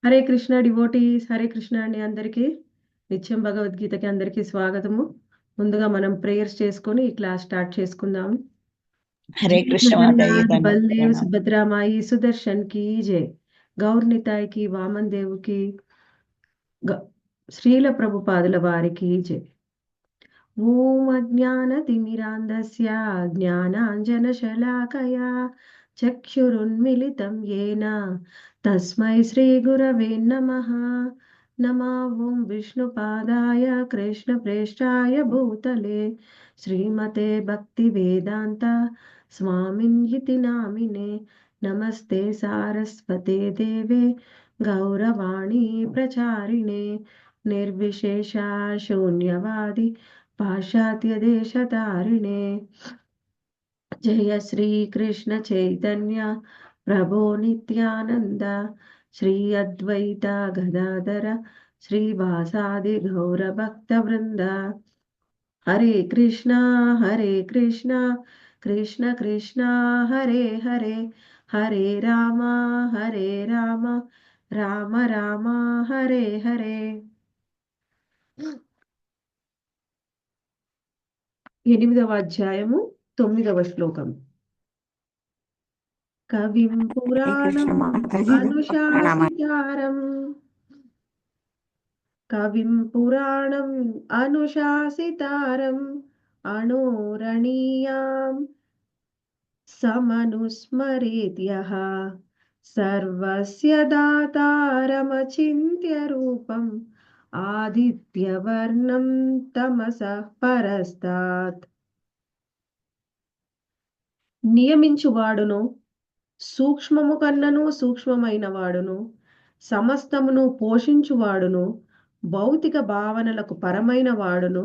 Hare Krishna devotees, Hare Krishna అండి అందరికీ. నిత్యం భగవద్గీతకి అందరికీ స్వాగతము. ముందుగా మనం ప్రేయర్స్ చేసుకొని ఈ క్లాస్ స్టార్ట్ చేసుకుందాం. हरे జై कृष्ण माता जी, జగన్నాథ్ दंडवत बलदेव प्रणाम। सुभद्रा माई सुदर्शन की जय। गौर निताय की, वामन देव की, శ్రీల ప్రభుపాదుల వారికి జై. ఓం అజ్ఞానతిమిరాంధస్య జ్ఞానాంజనశలాకయా చక్షురున్మిలితం येन తస్మై శ్రీగురవే నమః. నమో ఓం విష్ణుపాదాయ కృష్ణప్రేష్ఠాయ భూతలే శ్రీమతే భక్తివేదాంత స్వామిన్యితి నామినే. నమస్తే సారస్వతే దేవే గౌరవాణి ప్రచారిణే నిర్విశేష శూన్యవాది పాశ్చాత్య దేశతారిణే. జయ శ్రీ కృష్ణ చైతన్య ప్రభో నిత్యానంద శ్రీ అద్వైత గదాధర శ్రీవాసాది గౌర భక్త వృంద. హరే కృష్ణ కృష్ణ కృష్ణ హరే హరే, హరే రామ రామ రామ హరే హరే. 8వ అధ్యాయము 9వ శ్లోకం. కవిం हरे పురాణం कृष्ण माता जी, दंडवत प्रणाम। అనుశాసితారం, కవిం పురాణం అనుశాసితారం అనోరణీయాం సమనుస్మరేత్యః సర్వస్య దాతారమచింత్య రూపం ఆదిత్యవర్ణం తమసః పరస్తాత్. నియమించువాడును, సూక్ష్మము కన్నను సూక్ష్మమైన వాడును, సమస్తమును పోషించువాడును, భౌతిక భావనలకు పరమైన వాడును,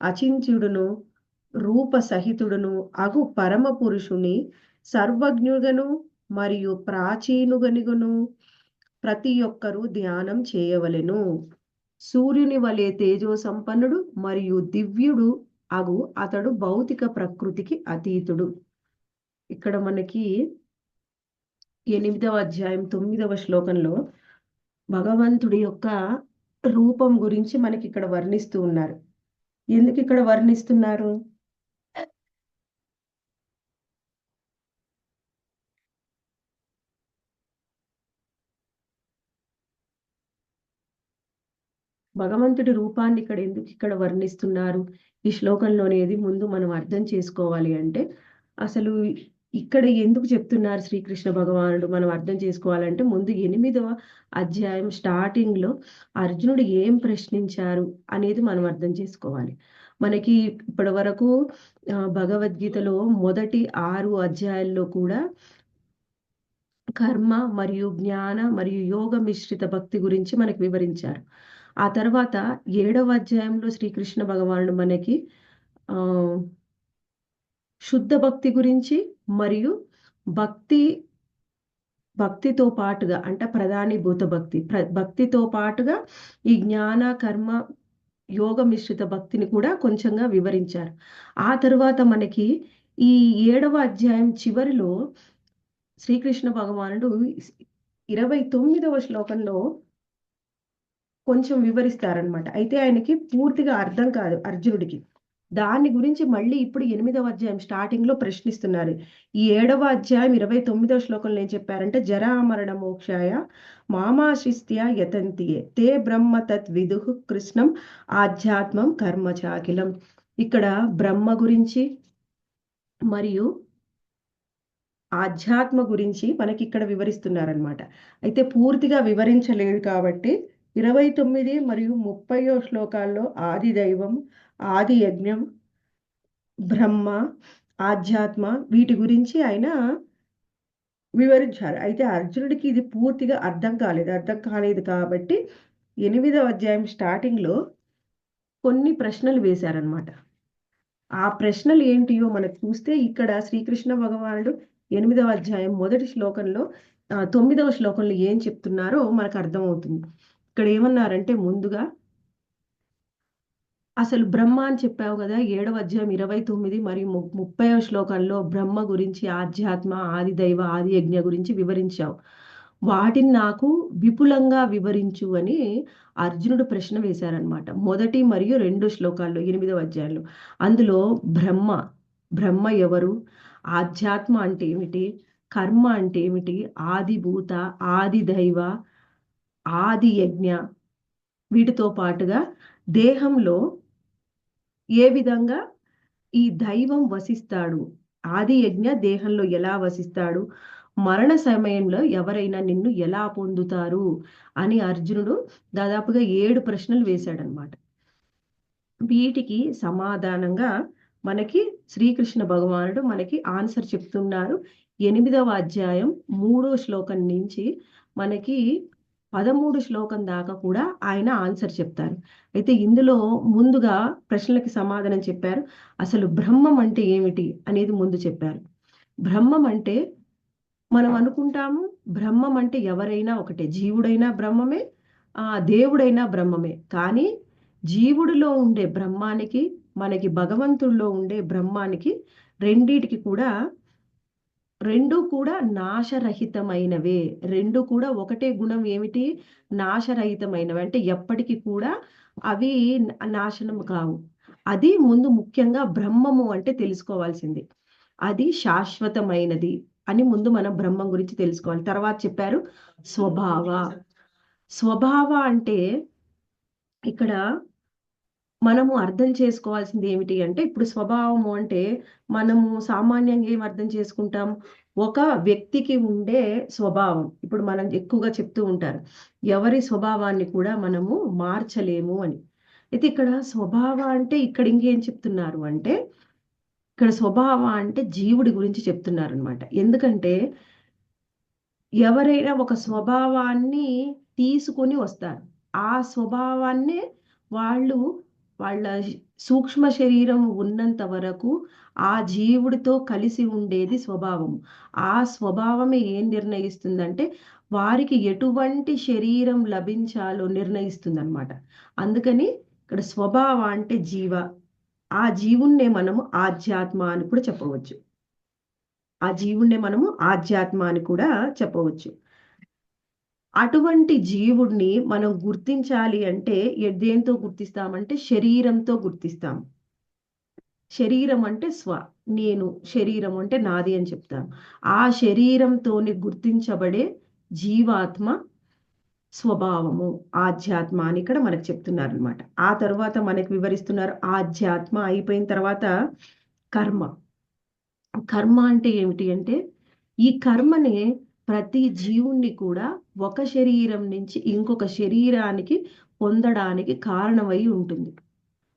అచింత్యుడును, రూపసహితుడును అగు పరమ పురుషుని సర్వజ్ఞుగను మరియు ప్రాచీనుగనిగును ప్రతి ఒక్కరూ ధ్యానం చేయవలెను. సూర్యుని వలె తేజో సంపన్నుడు మరియు దివ్యుడు అగు అతడు భౌతిక ప్రకృతికి అతీతుడు. ఇక్కడ మనకి 8వ అధ్యాయం 9వ శ్లోకంలో భగవంతుడి యొక్క రూపం గురించి మనకి ఇక్కడ వర్ణిస్తూ ఉన్నారు. ఎందుకు ఇక్కడ వర్ణిస్తున్నారు? భగవంతుడి రూపాన్ని ఎందుకు ఇక్కడ వర్ణిస్తున్నారు ఈ శ్లోకంలోనేది ముందు మనం అర్థం చేసుకోవాలి. అంటే అసలు ఇక్కడ ఎందుకు చెప్తున్నారు శ్రీకృష్ణ భగవానుడు మనం అర్థం చేసుకోవాలంటే, ముందు 8వ అధ్యాయం స్టార్టింగ్ లో అర్జునుడు ఏం ప్రశ్నించారు అనేది మనం అర్థం చేసుకోవాలి. మనకి ఇప్పటి వరకు భగవద్గీతలో మొదటి 6 అధ్యాయాల్లో కూడా కర్మ మరియు జ్ఞాన మరియు యోగ మిశ్రిత భక్తి గురించి మనకు వివరించారు. ఆ తర్వాత 7వ అధ్యాయంలో శ్రీకృష్ణ భగవానుడు మనకి ఆ శుద్ధ భక్తి గురించి మరియు భక్తి భక్తితో పాటుగా అంటే ప్రధానీభూత భక్తి భక్తితో పాటుగా ఈ జ్ఞాన కర్మ యోగ మిశ్రిత భక్తిని కూడా కొంచెంగా వివరించారు. ఆ తర్వాత మనకి ఈ 7వ అధ్యాయం చివరిలో శ్రీకృష్ణ భగవానుడు 29వ శ్లోకంలో కొంచెం వివరిస్తారనమాట. అయితే ఆయనకి పూర్తిగా అర్థం కాదు అర్జునుడికి. దాని గురించి మళ్ళీ ఇప్పుడు 8వ అధ్యాయం స్టార్టింగ్ లో ప్రశ్నిస్తున్నారు. ఈ 7వ అధ్యాయం 29వ శ్లోకంలో ఏం చెప్పారంటే, జరామరణ మోక్షాయ మామాశ్రిత్య యతంతియే తే బ్రహ్మ తత్ విదుః కృష్ణం ఆధ్యాత్మం కర్మ చాకిలం. ఇక్కడ బ్రహ్మ గురించి మరియు ఆధ్యాత్మ గురించి మనకి ఇక్కడ వివరిస్తున్నారనమాట. అయితే పూర్తిగా వివరించలేదు కాబట్టి 29 మరియు 30వ శ్లోకాల్లో ఆది దైవం, ఆది యజ్ఞం, బ్రహ్మ, ఆధ్యాత్మ వీటి గురించి ఆయన వివరించారు. అయితే అర్జునుడికి ఇది పూర్తిగా అర్థం కాలేదు కాబట్టి 8వ అధ్యాయం స్టార్టింగ్ లో కొన్ని ప్రశ్నలు వేశారనమాట. ఆ ప్రశ్నలు ఏంటియో మనకు చూస్తే ఇక్కడ శ్రీకృష్ణ భగవానుడు 8వ అధ్యాయం మొదటి శ్లోకంలో 9వ శ్లోకంలో ఏం చెప్తున్నారో మనకు అర్థమవుతుంది. ఇక్కడ ఏమన్నారంటే, ముందుగా అసలు బ్రహ్మ అని చెప్పావు కదా 7వ అధ్యాయం 29 మరియు 30వ శ్లోకంలో బ్రహ్మ గురించి, ఆధ్యాత్మ, ఆది దైవ, ఆది యజ్ఞ గురించి వివరించావు. వాటిని నాకు విపులంగా వివరించు అని అర్జునుడు ప్రశ్న వేశారనమాట. మొదటి మరియు 2 శ్లోకాల్లో 8వ అధ్యాయంలో. అందులో బ్రహ్మ బ్రహ్మ ఎవరు, ఆధ్యాత్మ అంటే ఏమిటి, కర్మ అంటే ఏమిటి, ఆదిభూత, ఆది దైవ, ఆది యజ్ఞ, వీటితో పాటుగా దేహంలో ఏ విధంగా ఈ దైవం వసిస్తాడు, ఆది యజ్ఞ దేహంలో ఎలా వసిస్తాడు, మరణ సమయంలో ఎవరైనా నిన్ను ఎలా పొందుతారు అని అర్జునుడు దాదాపుగా 7 ప్రశ్నలు వేశాడనమాట. వీటికి సమాధానంగా మనకి శ్రీకృష్ణ భగవానుడు మనకి ఆన్సర్ చెప్తున్నారు. 8వ అధ్యాయం 3వ శ్లోకం నుంచి మనకి 13 శ్లోకం దాకా కూడా ఆయన ఆన్సర్ చెప్తారు. అయితే ఇందులో ముందుగా ప్రశ్నలకి సమాధానం చెప్పారు. అసలు బ్రహ్మం అంటే ఏమిటి అనేది ముందు చెప్పారు. బ్రహ్మం అంటే మనం అనుకుంటాము బ్రహ్మం అంటే ఎవరైనా ఒకటే, జీవుడైనా బ్రహ్మమే, దేవుడైనా బ్రహ్మమే. కానీ జీవుడిలో ఉండే బ్రహ్మానికి, మనకి భగవంతుడిలో ఉండే బ్రహ్మానికి రెండిటికి కూడా రెండు కూడా నాశరహితమైనవే. రెండు కూడా ఒకటే గుణం ఏమిటి, నాశరహితమైనవి. అంటే ఎప్పటికీ కూడా అవి నాశనం కావు. అది ముందు ముఖ్యంగా బ్రహ్మము అంటే తెలుసుకోవాల్సింది. అది శాశ్వతమైనది అని ముందు మనం బ్రహ్మం గురించి తెలుసుకోవాలి. తర్వాత చెప్పారు స్వభావ. స్వభావ అంటే ఇక్కడ మనము అర్థం చేసుకోవాల్సింది ఏమిటి అంటే, ఇప్పుడు స్వభావము అంటే మనము సామాన్యంగా ఏం అర్థం చేసుకుంటాం, ఒక వ్యక్తికి ఉండే స్వభావం. ఇప్పుడు మనం ఎక్కువగా చెప్తూ ఉంటారు ఎవరి స్వభావాన్ని కూడా మనము మార్చలేము అని. అయితే ఇక్కడ స్వభావ అంటే ఇక్కడ ఇంకేం చెప్తున్నారు అంటే, ఇక్కడ స్వభావ అంటే జీవుడి గురించి చెప్తున్నారు అనమాట. ఎందుకంటే ఎవరైనా ఒక స్వభావాన్ని తీసుకొని వస్తారు. ఆ స్వభావాన్నే వాళ్ళు వాళ్ళ సూక్ష్మ శరీరం ఉన్నంత వరకు ఆ జీవుడితో కలిసి ఉండేది స్వభావం. ఆ స్వభావమే ఏం నిర్ణయిస్తుందంటే వారికి ఎటువంటి శరీరం లభించాలో నిర్ణయిస్తుందన్నమాట. అందుకని ఇక్కడ స్వభావ అంటే జీవ. ఆ జీవుణ్ణే మనము ఆధ్యాత్మ అని కూడా చెప్పవచ్చు. ఆ జీవుణ్ణి మనము ఆధ్యాత్మ అని కూడా చెప్పవచ్చు. అటువంటి జీవుడిని మనం గుర్తించాలి అంటే దేంతో గుర్తిస్తామంటే శరీరంతో గుర్తిస్తాం. శరీరం అంటే నేను, శరీరం అంటే నాది అని చెప్తాను. ఆ శరీరంతోని గుర్తించబడే జీవాత్మ స్వభావము, ఆధ్యాత్మ అని ఇక్కడ మనకు చెప్తున్నారు అనమాట. ఆ తర్వాత మనకు వివరిస్తున్నారు ఆధ్యాత్మ అయిపోయిన తర్వాత కర్మ. కర్మ అంటే ఏమిటి అంటే ఈ కర్మనే ప్రతి జీవుణ్ణి కూడా ఒక శరీరం నుంచి ఇంకొక శరీరానికి పొందడానికి కారణమై ఉంటుంది.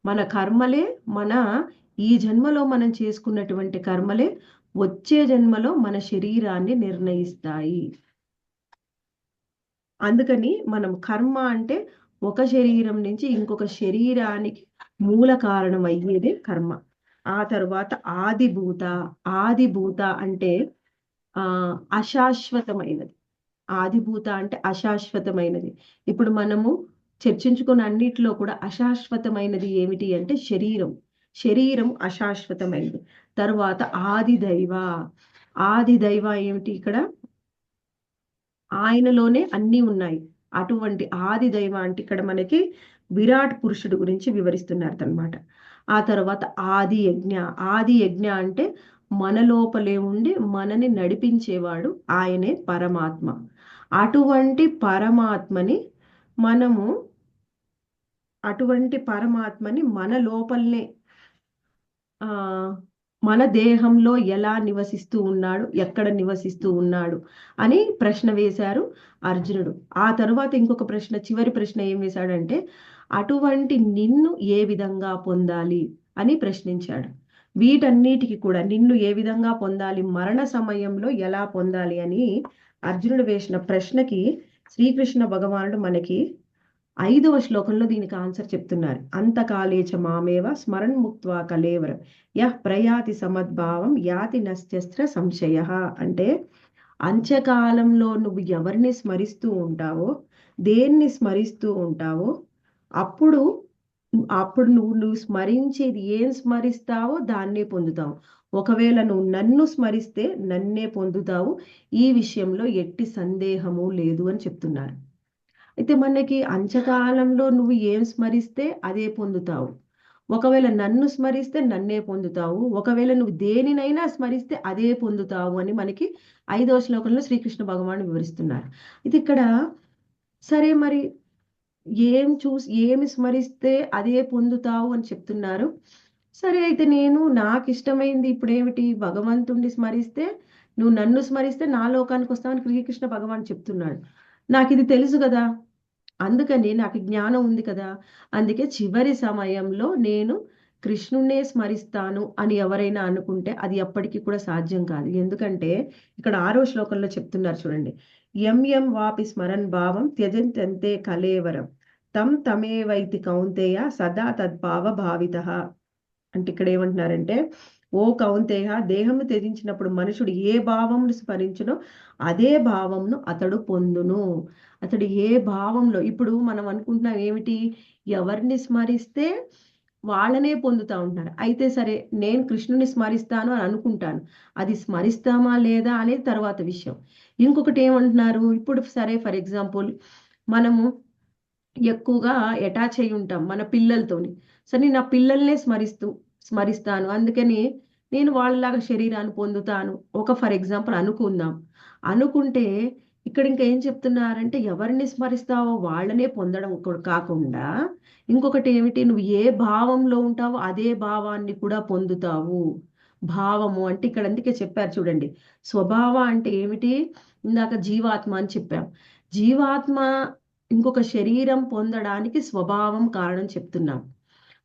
మన కర్మలే ఈ జన్మలో మనం చేసుకున్నటువంటి కర్మలే వచ్చే జన్మలో మన శరీరాన్ని నిర్ణయిస్తాయి. అందుకని మనం కర్మ అంటే ఒక శరీరం నుంచి ఇంకొక శరీరానికి మూల కారణం అయ్యేదే కర్మ. ఆ తర్వాత ఆదిభూత. ఆదిభూత అంటే అశాశ్వతమైనది. ఆదిభూత అంటే అశాశ్వతమైనది. ఇప్పుడు మనము చర్చించుకున్న అన్నిటిలో కూడా అశాశ్వతమైనది ఏమిటి అంటే శరీరం. శరీరం అశాశ్వతమైనది. తర్వాత ఆది దైవ. ఆది దైవ ఏమిటి, ఇక్కడ ఆయనలోనే అన్నీ ఉన్నాయి. అటువంటి ఆది దైవ అంటే ఇక్కడ మనకి విరాట్ పురుషుడు గురించి వివరిస్తున్నారు అన్నమాట. ఆ తర్వాత ఆది యజ్ఞ. ఆది యజ్ఞ అంటే మన లోపలే ఉండి మనని నడిపించేవాడు ఆయనే పరమాత్మ. అటువంటి పరమాత్మని మనము మన లోపలనే మన దేహంలో ఎలా నివసిస్తూ ఉన్నాడు, ఎక్కడ నివసిస్తూ ఉన్నాడు అని ప్రశ్న వేశారు అర్జునుడు. ఆ తరువాత ఇంకొక ప్రశ్న, చివరి ప్రశ్న ఏం వేశాడంటే అటువంటి నిన్ను ఏ విధంగా పొందాలి అని ప్రశ్నించాడు. వీటన్నిటికి కూడా నిన్ను ఏ విధంగా పొందాలి, మరణ సమయంలో ఎలా పొందాలి అని అర్జునుడు వేసిన ప్రశ్నకి శ్రీకృష్ణ భగవానుడు మనకి 5వ శ్లోకంలో దీనికి ఆన్సర్ చెప్తున్నారు. అంతకాలేచ మామేవ స్మరణ్ ముక్త్వా కలేవర యః ప్రయాతి సమద్భావం యాతి నస్త్యస్త్ర సంశయ. అంటే అంత్యకాలంలో నువ్వు ఎవరిని స్మరిస్తూ ఉంటావో, దేన్ని స్మరిస్తూ ఉంటావో, అప్పుడు అప్పుడు నువ్వు స్మరించేది ఏం స్మరిస్తావో దాన్నే పొందుతావు. ఒకవేళ నువ్వు నన్ను స్మరిస్తే నన్నే పొందుతావు, ఈ విషయంలో ఎట్టి సందేహము లేదు అని చెప్తున్నారు. అయితే మనకి అంత్యకాలంలో నువ్వు ఏం స్మరిస్తే అదే పొందుతావు. ఒకవేళ నన్ను స్మరిస్తే నన్నే పొందుతావు, ఒకవేళ నువ్వు దేనినైనా స్మరిస్తే అదే పొందుతావు అని మనకి 5వ శ్లోకంలో శ్రీకృష్ణ భగవానుడు వివరిస్తున్నారు. ఇది ఇక్కడ సరే మరి ఏమి స్మరిస్తే అదే పొందుతావు అని చెప్తున్నారు. సరే అయితే నేను నాకు ఇష్టమైంది ఇప్పుడేమిటి, భగవంతుణ్ణి స్మరిస్తే నువ్వు నన్ను స్మరిస్తే నా లోకానికి వస్తావని శ్రీకృష్ణ భగవాన్ చెప్తున్నాడు. నాకు ఇది తెలుసు కదా, అందుకని నాకు జ్ఞానం ఉంది కదా, అందుకే చివరి సమయంలో నేను కృష్ణుణ్ణే స్మరిస్తాను అని ఎవరైనా అనుకుంటే అది ఎప్పటికీ కూడా సాధ్యం కాదు. ఎందుకంటే ఇక్కడ 6వ శ్లోకంలో చెప్తున్నారు చూడండి, ఎం వాపి స్మరన్ భావం త్యజంత్యంతే కలేవరం తమేవైతి కౌంతేయ సదా తద్భావ భావిత. అంటే ఇక్కడ ఏమంటున్నారంటే, ఓ కౌంతేయ, దేహము త్యజించినప్పుడు మనుషుడు ఏ భావంను స్మరించునో అదే భావంను అతడు పొందును. అతడు ఏ భావంలో, ఇప్పుడు మనం అనుకుంటున్నాం ఏమిటి, ఎవరిని స్మరిస్తే వాళ్ళనే పొందుతా ఉంటున్నారు. అయితే సరే నేను కృష్ణుని స్మరిస్తాను అని అనుకుంటాను, అది స్మరిస్తామా లేదా అనేది తర్వాత విషయం. ఇంకొకటి ఏమంటున్నారు, ఇప్పుడు సరే ఫర్ ఎగ్జాంపుల్ మనము ఎక్కువగా అటాచ్ అయి ఉంటాం మన పిల్లలతోని. సరే నేను నా పిల్లల్నే స్మరిస్తాను, అందుకని నేను వాళ్ళలాగా శరీరాన్ని పొందుతాను, ఒక ఫర్ ఎగ్జాంపుల్ అనుకుందాం. అనుకుంటే ఇక్కడ ఇంకా ఏం చెప్తున్నారంటే, ఎవరిని స్మరిస్తావో వాళ్ళనే పొందడం కాకుండా ఇంకొకటి ఏమిటి, నువ్వు ఏ భావంలో ఉంటావో అదే భావాన్ని కూడా పొందుతావు. భావము అంటే ఇక్కడ అందుకే చెప్పారు చూడండి, స్వభావ అంటే ఏమిటి, ఇందాక జీవాత్మ అని చెప్పాం. జీవాత్మ ఇంకొక శరీరం పొందడానికి స్వభావం కారణం చెప్తున్నాం.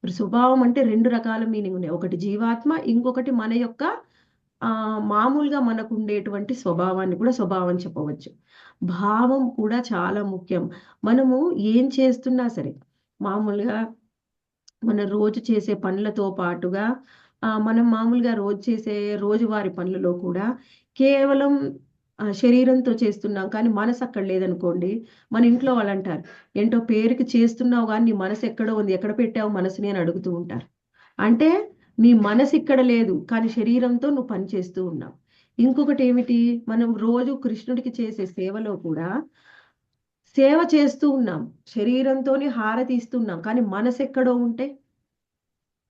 మరి స్వభావం అంటే 2 రకాల మీనింగ్ ఉన్నాయి. ఒకటి జీవాత్మ, ఇంకొకటి మన యొక్క మామూలుగా మనకు ఉండేటువంటి స్వభావాన్ని కూడా స్వభావం చెప్పవచ్చు. భావం కూడా చాలా ముఖ్యం. మనము ఏం చేస్తున్నా సరే, మామూలుగా మన రోజు చేసే పనులతో పాటుగా మనం మామూలుగా రోజు చేసే రోజువారి పనులలో కూడా కేవలం శరీరంతో చేస్తున్నాం కానీ మనసు అక్కడ లేదనుకోండి, మన ఇంట్లో వాళ్ళు అంటారు, ఏంటో పేరుకి చేస్తున్నావు కానీ నీ మనసు ఎక్కడో ఉంది, ఎక్కడ పెట్టావు మనసుని అని అడుగుతూ ఉంటారు. అంటే నీ మనసు ఇక్కడ లేదు కానీ శరీరంతో నువ్వు పని చేస్తూ ఉన్నావు. ఇంకొకటి ఏమిటి, మనం రోజు కృష్ణుడికి చేసే సేవలో కూడా సేవ చేస్తూ ఉన్నాం, శరీరంతోని హారతి ఇస్తున్నాం, కానీ మనసు ఎక్కడో ఉంటే,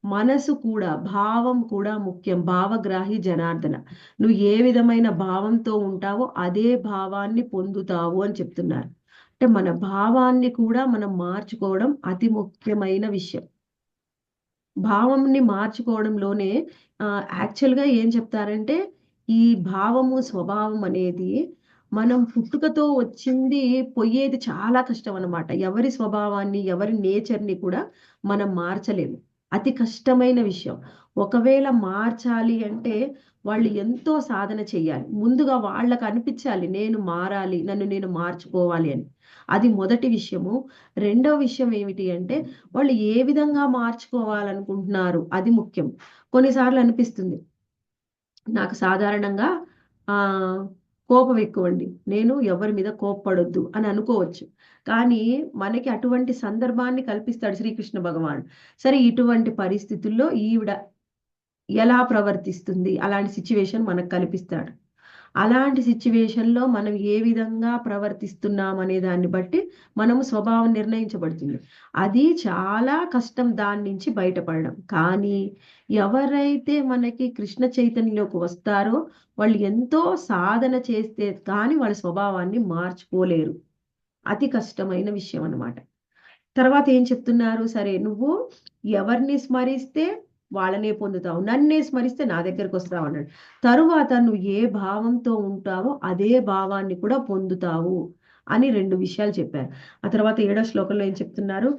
మనసు కూడా భావం కూడా ముఖ్యం. భావగ్రాహి జనార్దన, నువ్వు ఏ విధమైన భావంతో ఉంటావో అదే భావాన్ని పొందుతావు అని చెప్తున్నారు. అంటే మన భావాన్ని కూడా మనం మార్చుకోవడం అతి ముఖ్యమైన విషయం. భావంని మార్చుకోవడంలోనే యాక్చువల్గా ఏం చెప్తారంటే, ఈ భావము స్వభావం అనేది మనం పుట్టుకతో వచ్చింది పోయేది చాలా కష్టం అన్నమాట. ఎవరి స్వభావాన్ని ఎవరి నేచర్ని కూడా మనం మార్చలేము, అతి కష్టమైన విషయం. ఒకవేళ మార్చాలి అంటే వాళ్ళు ఎంతో సాధన చెయ్యాలి. ముందుగా వాళ్ళకు అనిపించాలి నేను మారాలి, నన్ను నేను మార్చుకోవాలి అని. అది మొదటి విషయము. రెండవ విషయం ఏమిటి అంటే, వాళ్ళు ఏ విధంగా మార్చుకోవాలనుకుంటున్నారు అది ముఖ్యం. కొన్నిసార్లు అనిపిస్తుంది నాకు సాధారణంగా ఆ కోపం ఎక్కువండి, నేను ఎవరి మీద కోప్పడొద్దు అని అనుకోవచ్చు. కానీ మనకి అటువంటి సందర్భాన్ని కల్పిస్తాడు శ్రీకృష్ణ భగవాన్. సరే ఇటువంటి పరిస్థితుల్లో ఈవిడ ఎలా ప్రవర్తిస్తుంది, అలాంటి సిచ్యువేషన్ మనకు కల్పిస్తాడు. అలాంటి సిచ్యువేషన్లో మనం ఏ విధంగా ప్రవర్తిస్తున్నాం అనే దాన్ని బట్టి మనము స్వభావం నిర్ణయించబడుతుంది. అది చాలా కష్టం దాని నుంచి బయటపడడం. కానీ ఎవరైతే మనకి కృష్ణ చైతన్యంలోకి వస్తారో వాళ్ళు ఎంతో సాధన చేస్తే కానీ వాళ్ళ స్వభావాన్ని మార్చుకోలేరు. అతి కష్టమైన విషయం అన్నమాట. తర్వాత ఏం చెప్తున్నారు, సరే నువ్వు ఎవరిని స్మరిస్తే వాళ్ళనే పొందుతావు, నన్నే స్మరిస్తే నా దగ్గరకు వస్తావు అన్నాడు. తరువాత నువ్వు ఏ భావంతో ఉంటావో అదే భావాన్ని కూడా పొందుతావు అని 2 విషయాలు చెప్పారు. ఆ తర్వాత 7వ శ్లోకంలో ఏం చెప్తున్నారు,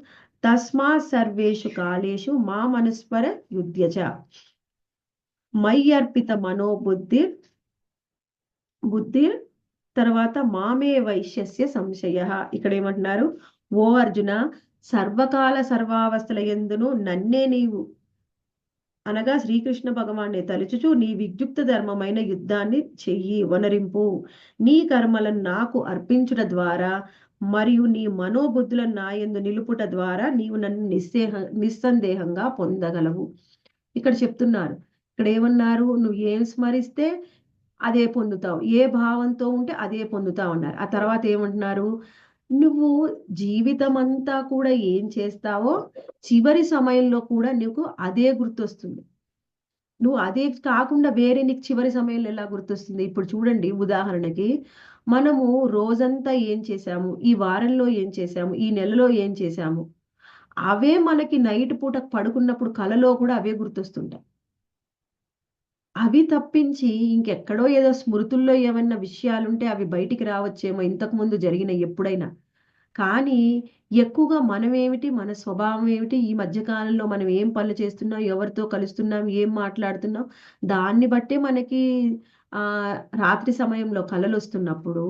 తస్మా సర్వేషు కాలేషు మా మనస్పర యుధ్యచ మయ్యర్పిత మనోబుద్ధి తర్వాత మామే వైశ్యస్య సంశయ. ఇక్కడ ఏమంటున్నారు, ఓ అర్జున, సర్వకాల సర్వావస్థల యందును నన్నే నీవు అనగా శ్రీకృష్ణ భగవాన్ని తలుచుచు నీ విద్యుక్త ధర్మమైన యుద్ధాన్ని చెయ్యి వనరింపు, నీ కర్మలను నాకు అర్పించుట ద్వారా మరియు నీ మనోబుద్ధులను నాయందు నిలుపుట ద్వారా నీవు నన్ను నిస్సందేహంగా పొందగలవు. ఇక్కడ చెప్తున్నారు. ఇక్కడ ఏమన్నారు? నువ్వు ఏం స్మరిస్తే అదే పొందుతావు, ఏ భావంతో ఉంటే అదే పొందుతావు అన్నారు. ఆ తర్వాత ఏమంటున్నారు? నువ్వు జీవితం అంతా కూడా ఏం చేస్తావో చివరి సమయంలో కూడా నీకు అదే గుర్తొస్తుంది. నువ్వు అదే కాకుండా వేరే నీకు చివరి సమయంలో ఎలా గుర్తొస్తుంది? ఇప్పుడు చూడండి, ఉదాహరణకి మనము రోజంతా ఏం చేశాము, ఈ వారంలో ఏం చేశాము, ఈ నెలలో ఏం చేశాము, అవే మనకి నైట్ పూట పడుకున్నప్పుడు కలలో కూడా అవే గుర్తొస్తుంటాయి. అవి తప్పించి ఇంకెక్కడో ఏదో స్మృతుల్లో ఏమన్నా విషయాలుంటే అవి బయటికి రావచ్చేమో ఇంతకుముందు జరిగిన ఎప్పుడైనా. కానీ ఎక్కువగా మనమేమిటి, మన స్వభావం ఏమిటి, ఈ మధ్య కాలంలో మనం ఏం పనులు చేస్తున్నాం, ఎవరితో కలుస్తున్నాం, ఏం మాట్లాడుతున్నాం, దాన్ని బట్టే మనకి రాత్రి సమయంలో కలలొస్తున్నప్పుడు,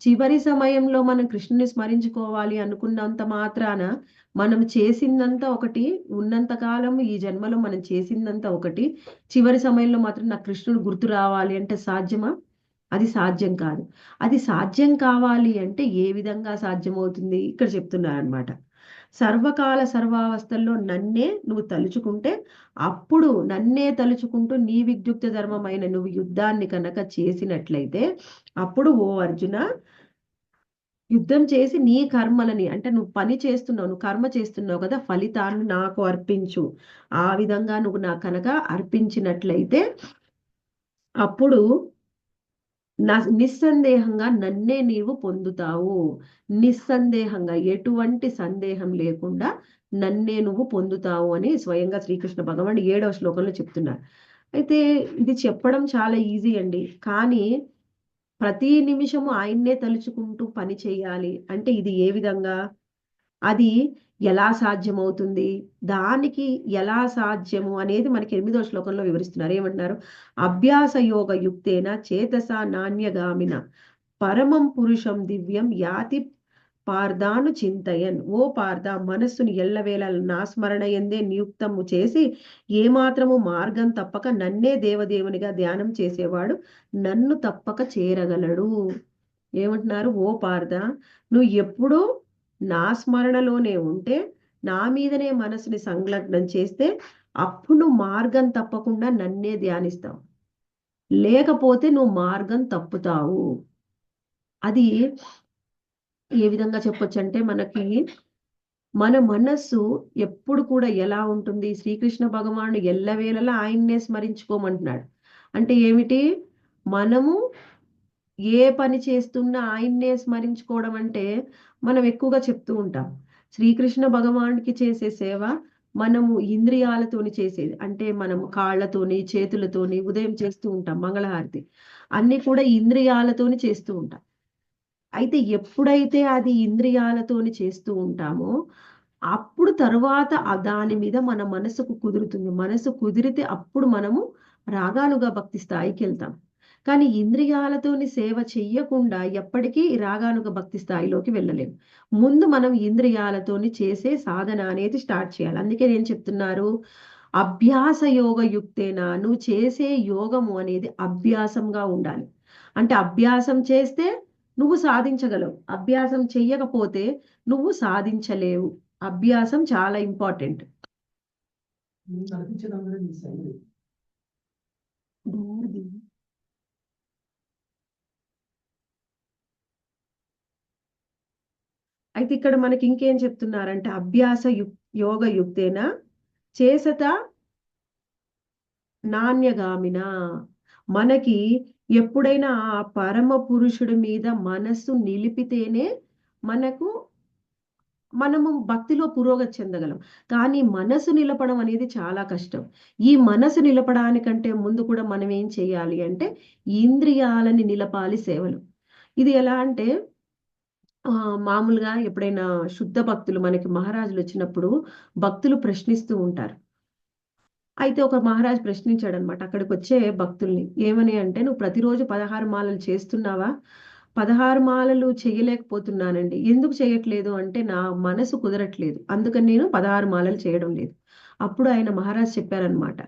చివరి సమయంలో మనం కృష్ణుని స్మరించుకోవాలి అనుకున్నంత మాత్రాన మనం చేసిందంతా ఒకటి, ఉన్నంత కాలం ఈ జన్మలో మనం చేసిందంతా ఒకటి, చివరి సమయంలో మాత్రం నాకు కృష్ణుడు గుర్తు రావాలి అంటే సాధ్యమా? అది సాధ్యం కాదు. అది సాధ్యం కావాలి అంటే ఏ విధంగా సాధ్యమవుతుంది? ఇక్కడ చెప్తున్నారనమాట. సర్వకాల సర్వావస్థల్లో నన్నే నువ్వు తలుచుకుంటే, అప్పుడు నన్నే తలుచుకుంటూ నీ విద్యుక్త ధర్మమైన నువ్వు యుద్ధాన్ని కనుక చేసినట్లయితే, అప్పుడు ఓ అర్జున, యుద్ధం చేసి నీ కర్మలని, అంటే నువ్వు పని చేస్తున్నావు, నువ్వు కర్మ చేస్తున్నావు కదా, ఫలితాన్ని నాకు అర్పించు. ఆ విధంగా నువ్వు నాకు కనుక అర్పించినట్లయితే అప్పుడు నిస్సందేహంగా నన్నే నీవు పొందుతావు. నిస్సందేహంగా, ఎటువంటి సందేహం లేకుండా నన్నే నువ్వు పొందుతావు అని స్వయంగా శ్రీకృష్ణ భగవానుడు 7వ శ్లోకంలో చెప్తున్నారు. అయితే ఇది చెప్పడం చాలా ఈజీ అండి. కానీ ప్రతి నిమిషము ఆయన్నే తలుచుకుంటూ పని చేయాలి అంటే ఇది ఏ విధంగా? అది ఎలా సాధ్యమవుతుంది? దానికి ఎలా సాధ్యము అనేది మనకి 8వ శ్లోకంలో వివరిస్తున్నారు. ఏమంటున్నారు? అభ్యాస యోగ యుక్తేన చేతసా నాణ్యగామిన పరమం పురుషం దివ్యం యాతి పార్థాను చింతయన్. ఓ పార్థ, మనస్సును ఎల్లవేళ నా స్మరణ ఎందే నియుక్తము చేసి ఏమాత్రము మార్గం తప్పక నన్నే దేవదేవునిగా ధ్యానం చేసేవాడు నన్ను తప్పక చేరగలడు. ఏమంటున్నారు? ఓ పార్థ, నువ్వు ఎప్పుడూ నా స్మరణలోనే ఉంటే, నా మీదనే మనసుని సంలగ్నం చేస్తే అప్పుడు నువ్వు మార్గం తప్పకుండా నన్నే ధ్యానిస్తావు. లేకపోతే నువ్వు మార్గం తప్పుతావు. అది ఏ విధంగా చెప్పొచ్చు అంటే, మనకి మన మనస్సు ఎప్పుడు కూడా ఎలా ఉంటుంది? శ్రీకృష్ణ భగవానుడు ఎల్లవేళలా ఆయన్నే స్మరించుకోమంటున్నాడు. అంటే ఏమిటి? మనము ఏ పని చేస్తున్నా ఆయన్నే స్మరించుకోవడం అంటే మనం ఎక్కువగా చెప్తూ ఉంటాం. శ్రీకృష్ణ భగవానుడికి చేసే సేవ మనము ఇంద్రియాలతోని చేసేది. అంటే మనము కాళ్ళతోని, చేతులతోని ఉదయం చేస్తూ ఉంటాం మంగళహారతి. అన్నీ కూడా ఇంద్రియాలతోని చేస్తూ ఉంటాం. ఎప్పుడైతే అది ఇంద్రియాలతోని చేస్తూ ఉంటామో, అప్పుడు తరువాత దాని మీద మన మనసుకు కుదురుతుంది. మనసు కుదిరితే అప్పుడు మనము రాగానుగా భక్తి స్థాయికెళ్తాం. కానీ ఇంద్రియాలతోని సేవ చెయ్యకుండా ఎప్పటికీ రాగానుగ భక్తి స్థాయిలోకి వెళ్ళలేము. ముందు మనం ఇంద్రియాలతోని చేసే సాధన అనేది స్టార్ట్ చేయాలి. అందుకే నేను చెప్తున్నారు, అభ్యాస యోగ యుక్తేనా, నువ్వు చేసే యోగము అనేది అభ్యాసంగా ఉండాలి. అంటే అభ్యాసం చేస్తే నువ్వు సాధించగలవు. అభ్యాసం చెయ్యకపోతే నువ్వు సాధించలేవు. అభ్యాసం చాలా ఇంపార్టెంట్. ఇక్కడ మనకి ఇంకేం చెప్తున్నారంటే, అభ్యాస యోగ యుక్తేన చేసత నాణ్యగామిన. మనకి ఎప్పుడైనా ఆ పరమ పురుషుడి మీద మనస్సు నిలిపితేనే మనము భక్తిలో పురోగతి చెందగలం. కానీ మనసు నిలపడం అనేది చాలా కష్టం. ఈ మనసు నిలపడానికంటే ముందు కూడా మనం ఏం చేయాలి అంటే, ఇంద్రియాలని నిలపాలి సేవలు. ఇది ఎలా అంటే, మామూలుగా ఎప్పుడైనా శుద్ధ భక్తులు మనకి మహారాజులు వచ్చినప్పుడు భక్తులు ప్రశ్నిస్తూ ఉంటారు. ఒక మహారాజు ప్రశ్నించాడనమాట అక్కడికి వచ్చే భక్తుల్ని. ఏమని అంటే, నువ్వు ప్రతిరోజు 16 మాలలు చేస్తున్నావా? 16 మాలలు చేయలేకపోతున్నానండి. ఎందుకు చేయట్లేదు అంటే, నా మనసు కుదరట్లేదు. అందుకని నేను 16 మాలలు చేయడం లేదు. అప్పుడు ఆయన మహారాజు చెప్పారనమాట,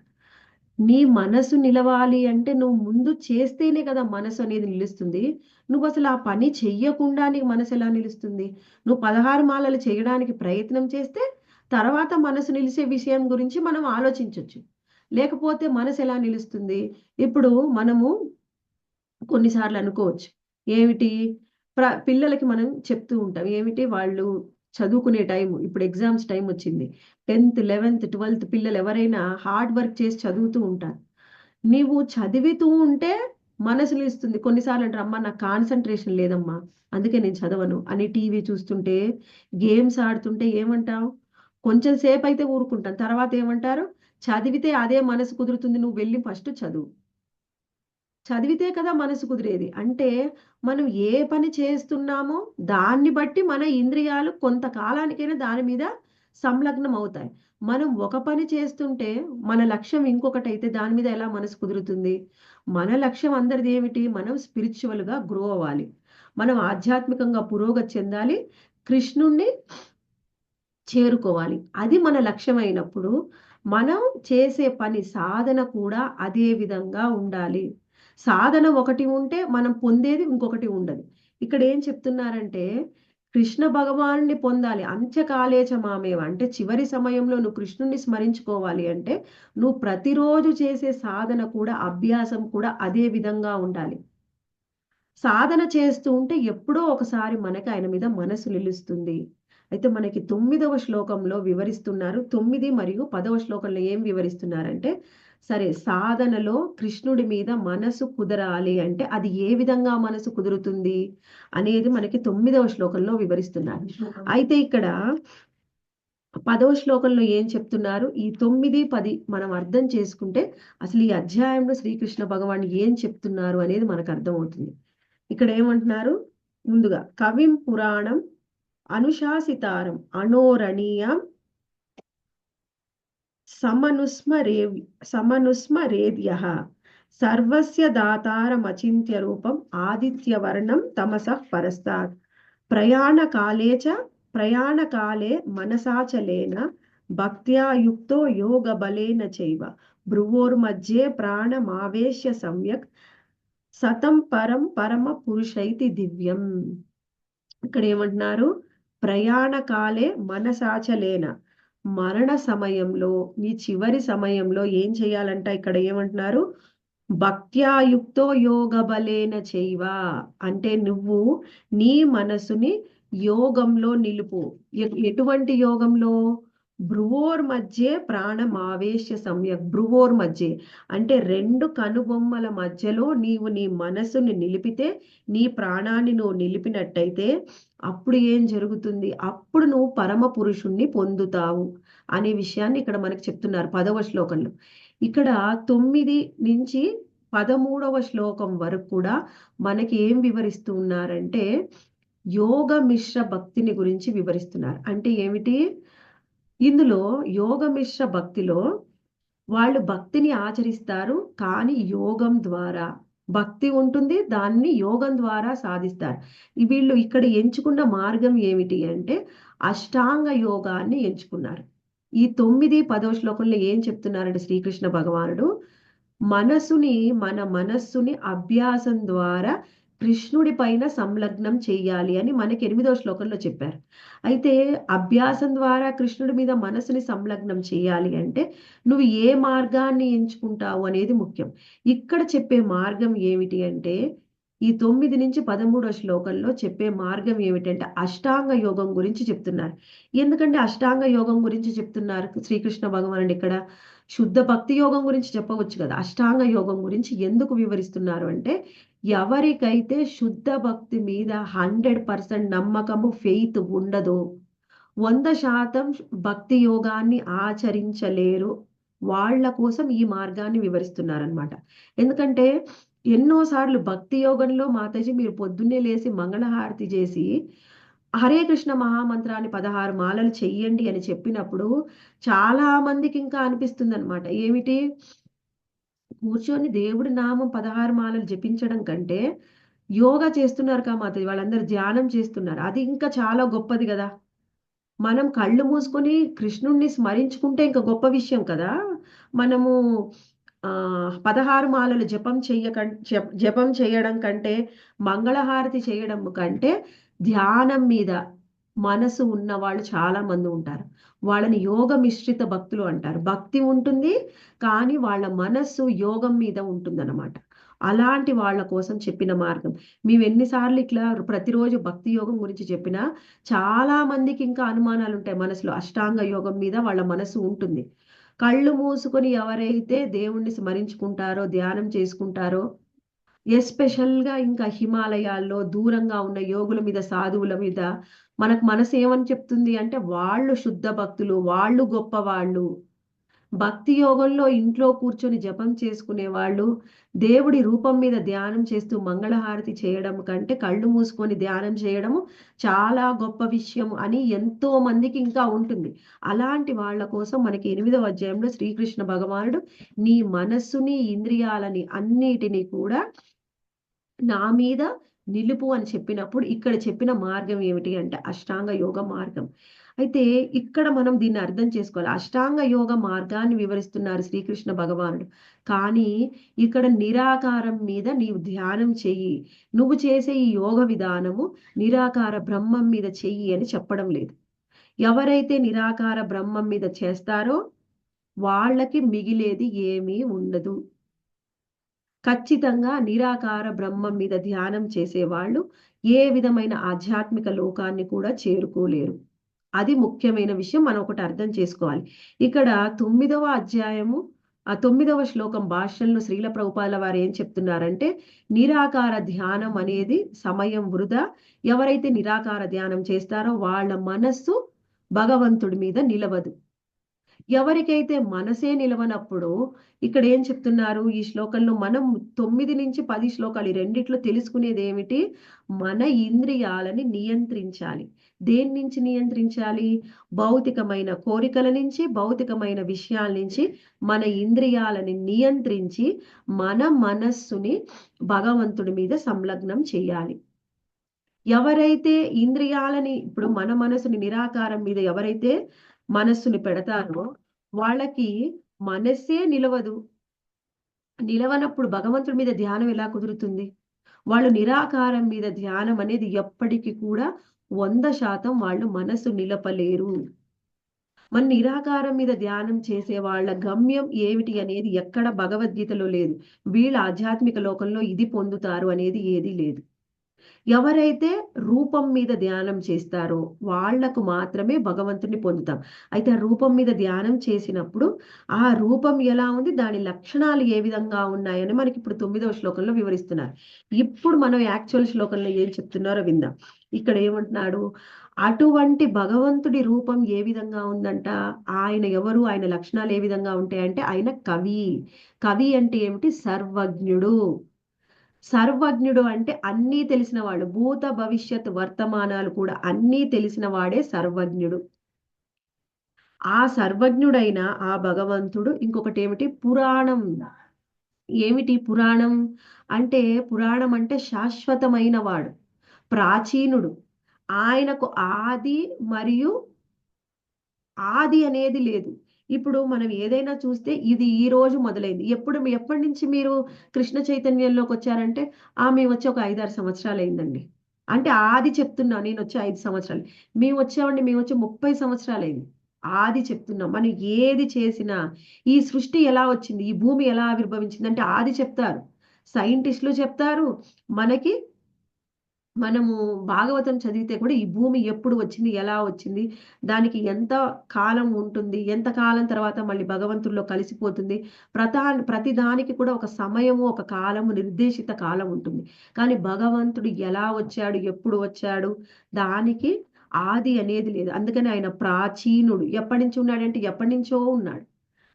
నీ మనసు నిలవాలి అంటే నువ్వు ముందు చేస్తేనే కదా మనసు అనేది నిలుస్తుంది. నువ్వు అసలు ఆ పని చెయ్యకుండా నీ మనసు ఎలా నిలుస్తుంది? నువ్వు 16 మాలలు చేయడానికి ప్రయత్నం చేస్తే తర్వాత మనసు నిలిచే విషయం గురించి మనం ఆలోచించొచ్చు. లేకపోతే మనసు ఎలా నిలుస్తుంది? ఇప్పుడు మనము కొన్నిసార్లు అనుకోవచ్చు. ఏమిటి? పిల్లలకి మనం చెప్తూ ఉంటాం. ఏమిటి? వాళ్ళు చదువుకునే టైము. ఇప్పుడు ఎగ్జామ్స్ టైమ్ వచ్చింది. 10థ్, 11థ్, 12థ్ పిల్లలు ఎవరైనా హార్డ్ వర్క్ చేసి చదువుతూ ఉంటారు. నీవు చదువుతూ ఉంటే మనసు నిలుస్తుంది. కొన్నిసార్లు అంటారు, "అమ్మ నాకు కాన్సంట్రేషన్ లేదమ్మా. అందుకే నేను చదవను" అని టీవీ చూస్తుంటే, గేమ్స్ ఆడుతుంటే ఏమంటావు? కొంచెం సేపయితే ఊరుకుంటాం. తర్వాత ఏమంటారు? చదివితే అదే మనసు కుదురుతుంది. నువ్వు వెళ్లి ఫస్ట్ చదువు. చదివితే కదా మనసు కుదిరేది. అంటే మనం ఏ పని చేస్తున్నామో దాన్ని బట్టి మన ఇంద్రియాలు కొంతకాలానికైనా దాని మీద సంలగ్నం అవుతాయి. మనం ఒక పని చేస్తుంటే మన లక్ష్యం ఇంకొకటైతే దాని మీద ఎలా మనసు కుదురుతుంది? మన లక్ష్యం అందరిది ఏమిటి? మనం స్పిరిచువల్‌గా గ్రో అవ్వాలి. మనం ఆధ్యాత్మికంగా పురోగతి చెందాలి. కృష్ణుణ్ణి చేరుకోవాలి. అది మన లక్ష్యమైనప్పుడు మనం చేసే పని సాధన కూడా అదే విధంగా ఉండాలి. సాధన ఒకటి ఉంటే మనం పొందేది ఇంకొకటి ఉండదు. ఇక్కడ ఏం చెప్తున్నారంటే కృష్ణ భగవానుడిని పొందాలి. అంత్యకాలేచ మామేవ అంటే చివరి సమయంలో నువ్వు కృష్ణుడిని స్మరించుకోవాలి అంటే నువ్వు ప్రతిరోజు చేసే సాధన కూడా అభ్యాసం కూడా అదే విధంగా ఉండాలి. సాధన చేస్తూ ఉంటే ఎప్పుడో ఒకసారి మనకి ఆయన మీద మనసు నిలుస్తుంది. అయితే మనకి 9వ శ్లోకంలో వివరిస్తున్నారు. 9 మరియు 10వ శ్లోకంలో ఏం వివరిస్తున్నారంటే, సరే సాధనలో కృష్ణుడి మీద మనసు కుదరాలి అంటే అది ఏ విధంగా మనసు కుదురుతుంది అనేది మనకి 9వ శ్లోకంలో వివరిస్తున్నారు. అయితే ఇక్కడ 10వ శ్లోకంలో ఏం చెప్తున్నారు? ఈ 9, 10 మనం అర్థం చేసుకుంటే అసలు ఈ అధ్యాయంలో శ్రీకృష్ణ భగవానుడు ఏం చెప్తున్నారు అనేది మనకు అర్థమవుతుంది. ఇక్కడ ఏమంటున్నారు? ముందుగా కవిం పురాణం అనుశాసితారం అనోరణీయం సమనుస్మరేద్యః సర్వస్య దాతారమచింత్య రూపం ఆదిత్యవర్ణం తమసః పరస్తాత్ ప్రయాణకాలే మనసాచలేన భక్త్యా యుక్తో యోగబలేన చైవ భ్రువోర్మధ్యే ప్రాణమావేశ్య సమ్యక్ సతం పరమ పురుషైతి దివ్యం. ఇక్కడ ఏమంటున్నారు? ప్రయాణకాలే మనసాచలేన మరణ సమయంలో నీ చివరి సమయంలో ఏం చేయాలంట? ఇక్కడ ఏమంటున్నారు? భక్త్యాయుక్తో యోగ బలేన చైవ అంటే నువ్వు నీ మనసుని యోగంలో నిలుపు. ఎటువంటి యోగంలో? భ్రువోర్ మధ్య ప్రాణమావేశ్య సమ్యక్. భ్రువోర్ మధ్య అంటే రెండు కనుబొమ్మల మధ్యలో నీవు నీ మనసుని నిలిపితే నీ ప్రాణాన్ని నువ్వు నిలిపినట్టయితే అప్పుడు ఏం జరుగుతుంది? అప్పుడు నువ్వు పరమ పురుషుణ్ణి పొందుతావు అనే విషయాన్ని ఇక్కడ మనకి చెప్తున్నారు 10వ శ్లోకంలో. ఇక్కడ 9 నుంచి 13వ శ్లోకం వరకు కూడా మనకి ఏం వివరిస్తూ ఉన్నారంటే యోగ మిశ్ర భక్తిని గురించి వివరిస్తున్నారు. అంటే ఏమిటి? ఇందులో యోగ మిశ్ర భక్తిలో వాళ్ళు భక్తిని ఆచరిస్తారు, కానీ యోగం ద్వారా భక్తి ఉంటుంది, దాన్ని యోగం ద్వారా సాధిస్తారు. వీళ్ళు ఇక్కడ ఎంచుకున్న మార్గం ఏమిటి అంటే అష్టాంగ యోగాన్ని ఎంచుకున్నారు. ఈ 9, 10వ శ్లోకంలో ఏం చెప్తున్నారంటే శ్రీకృష్ణ భగవానుడు మన మనస్సుని అభ్యాసం ద్వారా కృష్ణుడి పైన సంలగ్నం చేయాలి అని మనకి 8వ శ్లోకంలో చెప్పారు. అయితే అభ్యాసం ద్వారా కృష్ణుడి మీద మనసుని సంలగ్నం చేయాలి అంటే నువ్వు ఏ మార్గాన్ని ఎంచుకుంటావు అనేది ముఖ్యం. ఇక్కడ చెప్పే మార్గం ఏమిటి అంటే ఈ 9 నుంచి 13వ శ్లోకంలో చెప్పే మార్గం ఏమిటంటే అష్టాంగ యోగం గురించి చెప్తున్నారు. ఎందుకంటే అష్టాంగ యోగం గురించి చెప్తున్నారు శ్రీకృష్ణ భగవానుడు ఇక్కడ? శుద్ధ భక్తి యోగం గురించి చెప్పవచ్చు కదా. అష్టాంగ యోగం గురించి ఎందుకు వివరిస్తున్నారు అంటే ఎవరికైతే శుద్ధ భక్తి మీద 100% నమ్మకము ఫెయిత్ ఉండదో 100% భక్తి యోగాన్ని ఆచరించలేరు వాళ్ళ కోసం ఈ మార్గాన్ని వివరిస్తున్నారనమాట. ఎందుకంటే ఎన్నోసార్లు భక్తి యోగంలో మాతాజీ మీరు పొద్దున్నే లేసి మంగళహారతి చేసి హరే కృష్ణ మహామంత్రాన్ని 16 మాలలు చెయ్యండి అని చెప్పినప్పుడు చాలా మందికి ఇంకా అనిపిస్తుంది అనమాట. ఏమిటి? కూర్చొని దేవుడి నామం 16 మాలలు జపించడం కంటే యోగా చేస్తున్నారు మాతాజీ వాళ్ళందరూ ధ్యానం చేస్తున్నారు. అది ఇంకా చాలా గొప్పది కదా. మనం కళ్ళు మూసుకొని కృష్ణుణ్ణి స్మరించుకుంటే ఇంకా గొప్ప విషయం కదా. మనము 16 మాలలు జపం చేయడం కంటే, మంగళహారతి చేయడం కంటే ధ్యానం మీద మనసు ఉన్న వాళ్ళు చాలా మంది ఉంటారు. వాళ్ళని యోగ మిశ్రిత భక్తులు అంటారు. భక్తి ఉంటుంది, కానీ వాళ్ళ మనస్సు యోగం మీద ఉంటుందన్నమాట. అలాంటి వాళ్ళ కోసం చెప్పిన మార్గం. మేము ఎన్నిసార్లు ఇట్లా ప్రతిరోజు భక్తి యోగం గురించి చెప్పినా చాలా మందికి ఇంకా అనుమానాలు ఉంటాయి మనసులో. అష్టాంగ యోగం మీద వాళ్ళ మనసు ఉంటుంది. కళ్ళు మూసుకొని ఎవరైతే దేవుణ్ణి స్మరించుకుంటారో, ధ్యానం చేసుకుంటారో, ఎస్పెషల్గా ఇంకా హిమాలయాల్లో దూరంగా ఉన్న యోగుల మీద, సాధువుల మీద మనకు మనసు ఏమని చెప్తుంది అంటే వాళ్ళు శుద్ధ భక్తులు, వాళ్ళు గొప్పవాళ్ళు. భక్తి యోగంలో ఇంట్లో కూర్చొని జపం చేసుకునే వాళ్ళు దేవుడి రూపం మీద ధ్యానం చేస్తూ మంగళహారతి చేయడం కంటే కళ్ళు మూసుకొని ధ్యానం చేయడము చాలా గొప్ప విషయం అని ఎంతో మందికి ఇంకా ఉంటుంది. అలాంటి వాళ్ళ కోసం మనకి 8వ అధ్యాయంలో శ్రీకృష్ణ భగవానుడు నీ మనస్సుని, ఇంద్రియాలని అన్నిటినీ కూడా నా మీద నిలుపు అని చెప్పినప్పుడు ఇక్కడ చెప్పిన మార్గం ఏమిటి అంటే అష్టాంగ యోగ మార్గం. అయితే ఇక్కడ మనం దీన్ని అర్థం చేసుకోవాలి. అష్టాంగ యోగ మార్గాన్ని వివరిస్తున్నారు శ్రీకృష్ణ భగవానుడు. కానీ ఇక్కడ నిరాకారం మీద నీవు ధ్యానం చెయ్యి. నువ్వు చేసే ఈ యోగ విధానము నిరాకార బ్రహ్మం మీద చెయ్యి అని చెప్పడం లేదు. ఎవరైతే నిరాకార బ్రహ్మం మీద చేస్తారో వాళ్ళకి మిగిలేది ఏమీ ఉండదు. ఖచ్చితంగా నిరాకార బ్రహ్మం మీద ధ్యానం చేసేవాళ్ళు ఏ విధమైన ఆధ్యాత్మిక లోకాన్ని కూడా చేరుకోలేరు. అది ముఖ్యమైన విషయం. మనం ఒకటి అర్థం చేసుకోవాలి. ఇక్కడ 9వ అధ్యాయము 9వ శ్లోకం భాష్యంలో శ్రీల ప్రభుపాదుల వారు ఏం చెప్తున్నారంటే, నిరాకార ధ్యానం అనేది సమయం వృధా. ఎవరైతే నిరాకార ధ్యానం చేస్తారో వాళ్ళ మనస్సు భగవంతుడి మీద నిలవదు. ఎవరికైతే మనసే నిలవనప్పుడు ఇక్కడ ఏం చెప్తున్నారు ఈ శ్లోకంలో, మనం 9 నుంచి 10 శ్లోకాలు ఈ రెండిట్లో తెలుసుకునేది ఏమిటి? మన ఇంద్రియాలని నియంత్రించాలి. దేని నుంచి నియంత్రించాలి? భౌతికమైన కోరికల నుంచి, భౌతికమైన విషయాల నుంచి మన ఇంద్రియాలని నియంత్రించి మన మనస్సుని భగవంతుడి మీద సంలగ్నం చేయాలి. ఎవరైతే ఇంద్రియాలని, ఇప్పుడు మన మనసుని నిరాకారం మీద ఎవరైతే మనస్సుని పెడతారో వాళ్ళకి మనస్సే నిలవదు. నిలవనప్పుడు భగవంతుడి మీద ధ్యానం ఎలా కుదురుతుంది? వాళ్ళు నిరాకారం మీద ధ్యానం అనేది ఎప్పటికీ కూడా 100% వాళ్ళు మనసు నిలపలేరు. మన నిరాకారం మీద ధ్యానం చేసే వాళ్ళ గమ్యం ఏమిటి అనేది ఎక్కడ భగవద్గీతలో లేదు. వీళ్ళ ఆధ్యాత్మిక లోకంలో ఇది పొందుతారు అనేది ఏదీ లేదు. ఎవరైతే రూపం మీద ధ్యానం చేస్తారో వాళ్లకు మాత్రమే భగవంతుని పొందుతాం. అయితే ఆ రూపం మీద ధ్యానం చేసినప్పుడు ఆ రూపం ఎలా ఉంది, దాని లక్షణాలు ఏ విధంగా ఉన్నాయని మనకి ఇప్పుడు 9వ శ్లోకంలో వివరిస్తున్నారు. ఇప్పుడు మనం యాక్చువల్ శ్లోకంలో ఏం చెప్తున్నారో విందాం. ఇక్కడ ఏమంటున్నాడు? అటువంటి భగవంతుడి రూపం ఏ విధంగా ఉందంట? ఆయన ఎవరు, ఆయన లక్షణాలు ఏ విధంగా ఉంటాయంటే ఆయన కవి. కవి అంటే ఏమిటి? సర్వజ్ఞుడు. సర్వజ్ఞుడు అంటే అన్నీ తెలిసిన వాడు. భూత భవిష్యత్ వర్తమానాలు కూడా అన్నీ తెలిసిన వాడే సర్వజ్ఞుడు. ఆ సర్వజ్ఞుడైన ఆ భగవంతుడు ఇంకొకటి ఏమిటి? పురాణం. ఏమిటి పురాణం అంటే? పురాణం అంటే శాశ్వతమైన వాడు, ప్రాచీనుడు. ఆయనకు ఆది మరియు ఆది అనేది లేదు. ఇప్పుడు మనం ఏదైనా చూస్తే ఇది ఈ రోజు మొదలైంది. ఎప్పటి నుంచి మీరు కృష్ణ చైతన్యంలోకి వచ్చారంటే మేము వచ్చి ఒక 5-6 సంవత్సరాలు అయిందండి. అంటే ఆది చెప్తున్నా, నేను వచ్చి 5 సంవత్సరాలు. మేము వచ్చి 30 సంవత్సరాలు అయింది. ఆది చెప్తున్నాం. మనం ఏది చేసినా ఈ సృష్టి ఎలా వచ్చింది, ఈ భూమి ఎలా ఆవిర్భవించింది అంటే ఆది చెప్తారు, సైంటిస్టులు చెప్తారు. మనము భాగవతం చదివితే కూడా ఈ భూమి ఎప్పుడు వచ్చింది, ఎలా వచ్చింది, దానికి ఎంత కాలం ఉంటుంది, ఎంత కాలం తర్వాత మళ్ళీ భగవంతుల్లో కలిసిపోతుంది, ప్రతి దానికి కూడా ఒక సమయము, ఒక కాలము, నిర్దేశిత కాలం ఉంటుంది. కానీ భగవంతుడు ఎలా వచ్చాడు, ఎప్పుడు వచ్చాడు, దానికి ఆది అనేది లేదు. అందుకని ఆయన ప్రాచీనుడు. ఎప్పటి నుంచి ఉన్నాడంటే ఎప్పటి నుంచో ఉన్నాడు,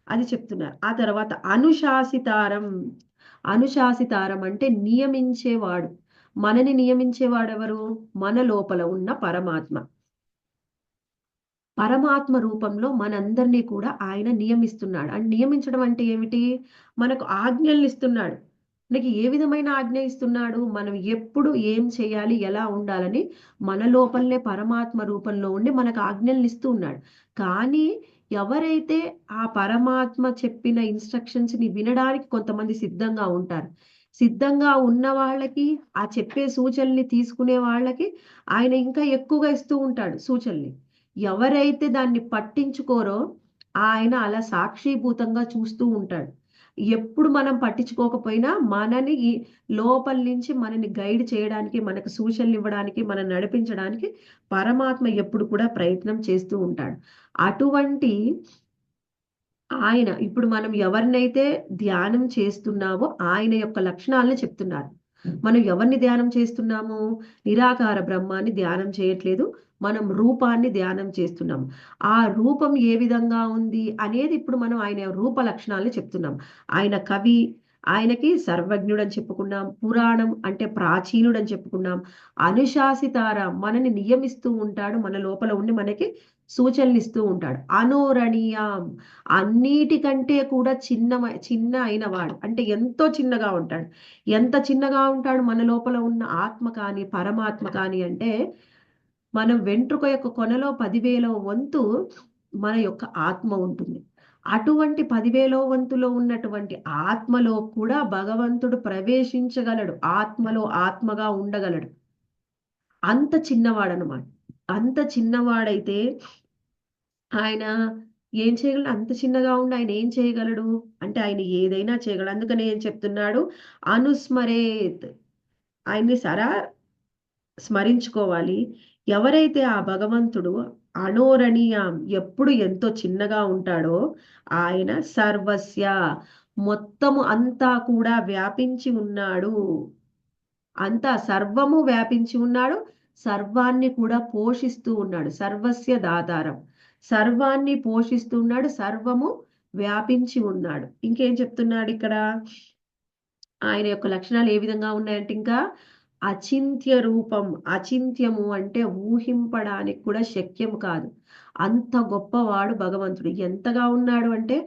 అది చెప్తున్నారు. ఆ తర్వాత అనుశాసితారం. అనుశాసితారం అంటే నియమించేవాడు. మనని నియమించేవాడెవరు? మన లోపల ఉన్న పరమాత్మ. పరమాత్మ రూపంలో మనందరినీ కూడా ఆయన నియమిస్తున్నాడు. అండ్ నియమించడం అంటే ఏమిటి? మనకు ఆజ్ఞలు ఇస్తున్నాడు. మనకి ఏ విధమైన ఆజ్ఞ ఇస్తున్నాడు? మనం ఎప్పుడు ఏం చేయాలి, ఎలా ఉండాలని మన లోపలనే పరమాత్మ రూపంలో ఉండి మనకు ఆజ్ఞలు ఇస్తూ ఉన్నాడు. కానీ ఎవరైతే ఆ పరమాత్మ చెప్పిన ఇన్స్ట్రక్షన్స్ ని వినడానికి కొంతమంది సిద్ధంగా ఉంటారు, సిద్ధంగా ఉన్న వాళ్ళకి, ఆ చెప్పే సూచనల్ని తీసుకునే వాళ్ళకి ఆయన ఇంకా ఎక్కువగా ఇస్తూ ఉంటాడు సూచనల్ని. ఎవరైతే దాన్ని పట్టించుకోరో ఆయన అలా సాక్షిభూతంగా చూస్తూ ఉంటాడు. ఎప్పుడు మనం పట్టించుకోకపోయినా మనని ఈ లోపల నుంచి మనని గైడ్ చేయడానికి, మనకు సూచనలు ఇవ్వడానికి, మనం నడిపించడానికి పరమాత్మ ఎప్పుడు కూడా ప్రయత్నం చేస్తూ ఉంటాడు. అటువంటి ఆయన ఇప్పుడు మనం ఎవరినైతే ధ్యానం చేస్తున్నామో ఆయన యొక్క లక్షణాలను చెప్తున్నారు. మనం ఎవరిని ధ్యానం చేస్తున్నాము? నిరాకార బ్రహ్మాన్ని ధ్యానం చేయట్లేదు, మనం రూపాన్ని ధ్యానం చేస్తున్నాం. ఆ రూపం ఏ విధంగా ఉంది అనేది ఇప్పుడు మనం ఆయన రూప లక్షణాలను చెప్తున్నాం. ఆయన కవి, ఆయనకి సర్వజ్ఞుడు అని చెప్పుకున్నాం, పురాణం అంటే ప్రాచీనుడు అని చెప్పుకున్నాం, అనుశాసితార మనని నియమిస్తూ ఉంటాడు, మన లోపల ఉండి మనకి సూచనలు ఇస్తూ ఉంటాడు, అనోరణీయం అన్నిటికంటే కూడా చిన్న అయిన వాడు అంటే ఎంతో చిన్నగా ఉంటాడు. ఎంత చిన్నగా ఉంటాడు మన లోపల ఉన్న ఆత్మ కానీ పరమాత్మ కానీ అంటే మనం వెంట్రుక యొక్క కొనలో 10,000వ వంతు మన యొక్క ఆత్మ ఉంటుంది. అటువంటి 10,000వ వంతులో ఉన్నటువంటి ఆత్మలో కూడా భగవంతుడు ప్రవేశించగలడు, ఆత్మలో ఆత్మగా ఉండగలడు. అంత చిన్నవాడనమాట. అంత చిన్నవాడైతే ఆయన ఏం చేయగలడు? అంత చిన్నగా ఉండి ఆయన ఏం చేయగలడు? అంటే ఆయన ఏదైనా చేయగలడు. అందుకనే ఏం చెప్తున్నాడు? అనుస్మరేత్. ఆయన్ని స్మరించుకోవాలి. ఎవరైతే ఆ భగవంతుడు అణోరణీయం ఎప్పుడు ఎంతో చిన్నగా ఉంటాడో ఆయన సర్వస్య మొత్తము అంతా కూడా వ్యాపించి ఉన్నాడు. అంతా సర్వము వ్యాపించి ఉన్నాడు, సర్వాన్ని కూడా పోషిస్తూ ఉన్నాడు. సర్వస్య దాతారం, సర్వాన్ని పోషిస్తూ ఉన్నాడు, సర్వము వ్యాపించి ఉన్నాడు. ఇంకేం చెప్తున్నాడు ఇక్కడ? ఆయన యొక్క లక్షణాలు ఏ విధంగా ఉన్నాయంటే ఇంకా అచింత్య రూపం. అచింత్యము అంటే ఊహింపడానికి కూడా శక్యం కాదు, అంత గొప్పవాడు భగవంతుడు. ఎంతగా ఉన్నాడు అంటే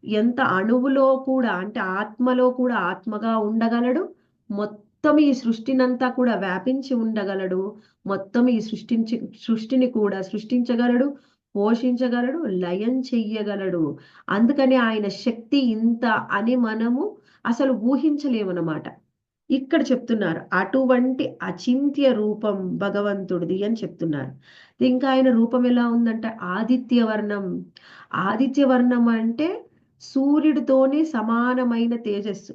ఎంత అణువులో కూడా అంటే ఆత్మలో కూడా ఆత్మగా ఉండగలడు, మొత్తం ఈ సృష్టినంతా కూడా వ్యాపించి ఉండగలడు, మొత్తం ఈ సృష్టిని కూడా సృష్టించగలడు, పోషించగలడు, లయం చెయ్యగలడు. అందుకని ఆయన శక్తి ఇంత అని మనము అసలు ఊహించలేమన్నమాట. ఇక్కడ చెప్తున్నారు అటువంటి అచింత్య రూపం భగవంతుడిది అని చెప్తున్నారు. ఇంకా ఆయన రూపం ఎలా ఉందంటే ఆదిత్య వర్ణం. ఆదిత్య వర్ణం అంటే సూర్యుడితోని సమానమైన తేజస్సు,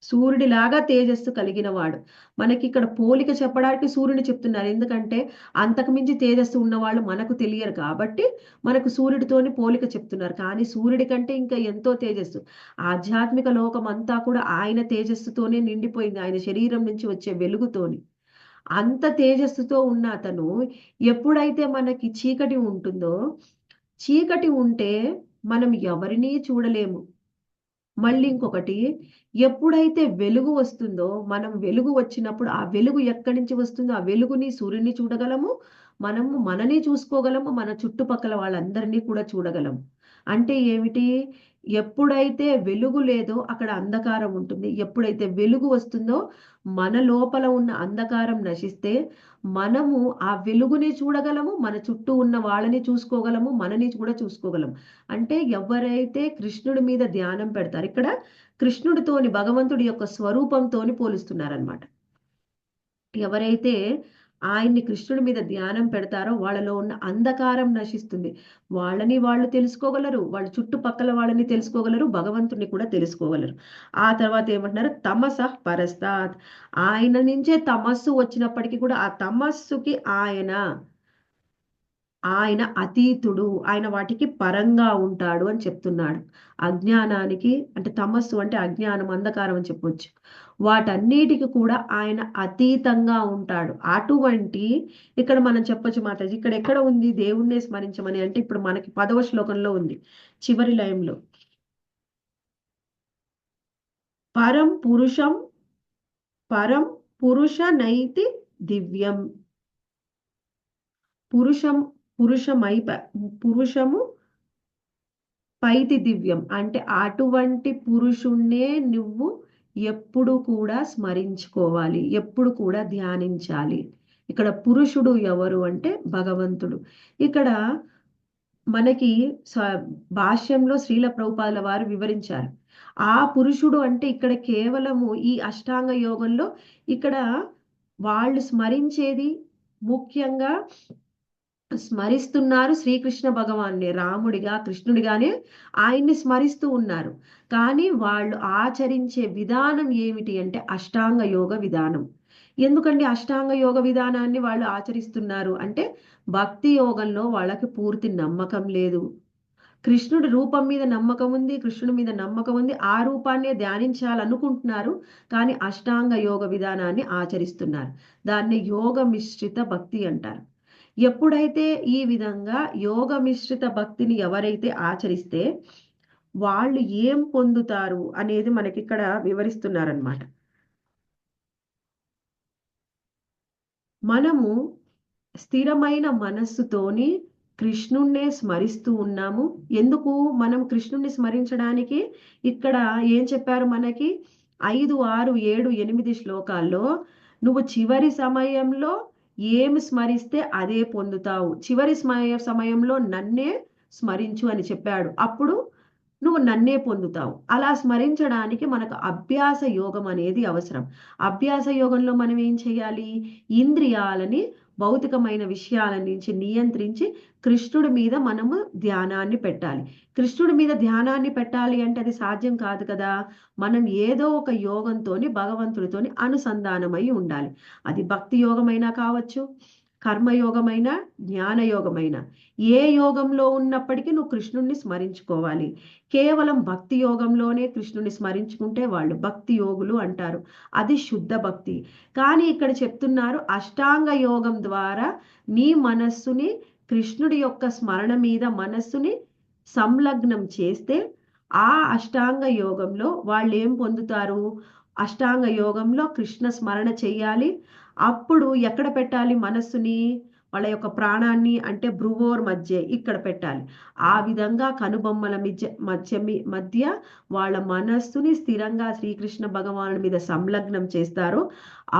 సూర్యుడిలాగా తేజస్సు కలిగిన వాడు. మనకి ఇక్కడ పోలిక చెప్పడానికి సూర్యుని చెప్తున్నారు, ఎందుకంటే అంతకు మించి తేజస్సు ఉన్నవాళ్ళు మనకు తెలియరు కాబట్టి మనకు సూర్యుడితోని పోలిక చెప్తున్నారు. కానీ సూర్యుడి కంటే ఇంకా ఎంతో తేజస్సు, ఆధ్యాత్మిక లోకం అంతా కూడా ఆయన తేజస్సుతోనే నిండిపోయింది, ఆయన శరీరం నుంచి వచ్చే వెలుగుతోని. అంత తేజస్సుతో ఉన్న అతను ఎప్పుడైతే మనకి చీకటి ఉంటుందో, చీకటి ఉంటే మనం ఎవరినీ చూడలేము. మళ్ళీ ఇంకొకటి, ఎప్పుడైతే వెలుగు వస్తుందో, మనం వెలుగు వచ్చినప్పుడు ఆ వెలుగు ఎక్కడి నుంచి వస్తుందో ఆ వెలుగుని సూర్యుని చూడగలము, మనము మనని చూసుకోగలము, మన చుట్టుపక్కల వాళ్ళందరినీ కూడా చూడగలము. అంటే ఏమిటి? ఎప్పుడైతే వెలుగు లేదో అక్కడ అంధకారం ఉంటుంది, ఎప్పుడైతే వెలుగు వస్తుందో మన లోపల ఉన్న అంధకారం నశిస్తే మనము ఆ వెలుగుని చూడగలము, మన చుట్టూ ఉన్న వాళ్ళని చూసుకోగలము, మనని కూడా చూసుకోగలము. అంటే ఎవరైతే కృష్ణుడి మీద ధ్యానం పెడతారు, ఇక్కడ కృష్ణుడితోని భగవంతుడి యొక్క స్వరూపంతోని పోలుస్తున్నారనమాట. ఎవరైతే ఆయన్ని కృష్ణుడి మీద ధ్యానం పెడతారో వాళ్ళలో ఉన్న అంధకారం నశిస్తుంది, వాళ్ళని వాళ్ళు తెలుసుకోగలరు, వాళ్ళ చుట్టుపక్కల వాళ్ళని తెలుసుకోగలరు, భగవంతుడిని కూడా తెలుసుకోగలరు. ఆ తర్వాత ఏమంటున్నారు? తమసః పరస్తాత్. ఆయన నుంచే తమస్సు వచ్చినప్పటికీ కూడా ఆ తమస్సుకి ఆయన అతీతుడు, ఆయన వాటికి పరంగా ఉంటాడు అని చెప్తున్నాడు. అజ్ఞానానికి అంటే తమస్సు అంటే అజ్ఞానం, అంధకారం అని చెప్పొచ్చు, వాటన్నిటికి కూడా ఆయన అతీతంగా ఉంటాడు. అటువంటి ఇక్కడ మనం చెప్పొచ్చు మాతాజీ, ఇక్కడ ఎక్కడ ఉంది దేవుణ్ణి స్మరించమని అంటే ఇప్పుడు మనకి 10వ శ్లోకంలో ఉంది, చివరి లయంలో. పరం పురుషం, పరం పురుష నైతి దివ్యం. పురుషం పురుషము పైతి దివ్యం అంటే అటువంటి పురుషుణ్ణే నువ్వు ఎప్పుడు కూడా స్మరించుకోవాలి, ఎప్పుడు కూడా ధ్యానించాలి. ఇక్కడ పురుషుడు ఎవరు అంటే భగవంతుడు. ఇక్కడ మనకి భాష్యంలో శ్రీల ప్రభుపాదుల వారు వివరించారు. ఆ పురుషుడు అంటే ఇక్కడ కేవలము ఈ అష్టాంగ యోగంలో ఇక్కడ వాళ్ళు స్మరించేది ముఖ్యంగా స్మరిస్తున్నారు శ్రీకృష్ణ భగవాన్ని, రాముడిగా కృష్ణుడిగానే ఆయన్ని స్మరిస్తూ ఉన్నారు. కానీ వాళ్ళు ఆచరించే విధానం ఏమిటి అంటే అష్టాంగ యోగ విధానం. ఎందుకండి అష్టాంగ యోగ విధానాన్ని వాళ్ళు ఆచరిస్తున్నారు అంటే భక్తి యోగంలో వాళ్ళకి పూర్తి నమ్మకం లేదు. కృష్ణుడి రూపం మీద నమ్మకం ఉంది, కృష్ణుడి మీద నమ్మకం ఉంది, ఆ రూపాన్నే ధ్యానించాలనుకుంటున్నారు. కానీ అష్టాంగ యోగ విధానాన్ని ఆచరిస్తున్నారు. దాన్ని యోగ మిశ్రిత భక్తి అంటారు. ఎప్పుడైతే ఈ విధంగా యోగ మిశ్రిత భక్తిని ఎవరైతే ఆచరిస్తే వాళ్ళు ఏం పొందుతారు అనేది మనకి ఇక్కడ వివరిస్తున్నారనమాట. మనము స్థిరమైన మనస్సుతోని కృష్ణుణ్ణే స్మరిస్తూ ఉన్నాము. ఎందుకు మనం కృష్ణుణ్ణి స్మరించడానికి ఇక్కడ ఏం చెప్పారు మనకి? 5, 6, 7, 8 శ్లోకాల్లో నువ్వు చివరి సమయంలో ఏమి స్మరిస్తే అదే పొందుతావు. చివరి సమయంలో నన్నే స్మరించు అని చెప్పాడు. అప్పుడు నువ్వు నన్నే పొందుతావు. అలా స్మరించడానికి మనకు అభ్యాస యోగం అనేది అవసరం. అభ్యాస యోగంలో మనం ఏం చేయాలి? ఇంద్రియాలని భౌతికమైన విషయాల నుంచి నియంత్రించి కృష్ణుడి మీద మనము ధ్యానాన్ని పెట్టాలి. కృష్ణుడి మీద ధ్యానాన్ని పెట్టాలి అంటే అది సాధ్యం కాదు కదా. మనం ఏదో ఒక యోగంతోని భగవంతుడితోని అనుసంధానమై ఉండాలి. అది భక్తి యోగమైనా కావచ్చు, కర్మయోగమైన, జ్ఞానయోగమైన, ఏ యోగంలో ఉన్నప్పటికీ నువ్వు కృష్ణుణ్ణి స్మరించుకోవాలి. కేవలం భక్తి యోగంలోనే కృష్ణుని స్మరించుకుంటే వాళ్ళు భక్తి యోగులు అంటారు. అది శుద్ధ భక్తి. కానీ ఇక్కడ చెప్తున్నారు అష్టాంగ యోగం ద్వారా నీ మనస్సుని కృష్ణుడి యొక్క స్మరణ మీద మనస్సుని సంలగ్నం చేస్తే ఆ అష్టాంగ యోగంలో వాళ్ళు ఏం పొందుతారు? అష్టాంగ యోగంలో కృష్ణ స్మరణ చెయ్యాలి. అప్పుడు ఎక్కడ పెట్టాలి మనస్సుని? వాళ్ళ యొక్క ప్రాణాన్ని అంటే భ్రువోర్ మధ్య ఇక్కడ పెట్టాలి. ఆ విధంగా కనుబొమ్మల మధ్య వాళ్ళ మనస్సుని స్థిరంగా శ్రీకృష్ణ భగవాను మీద సంలగ్నం చేస్తారు.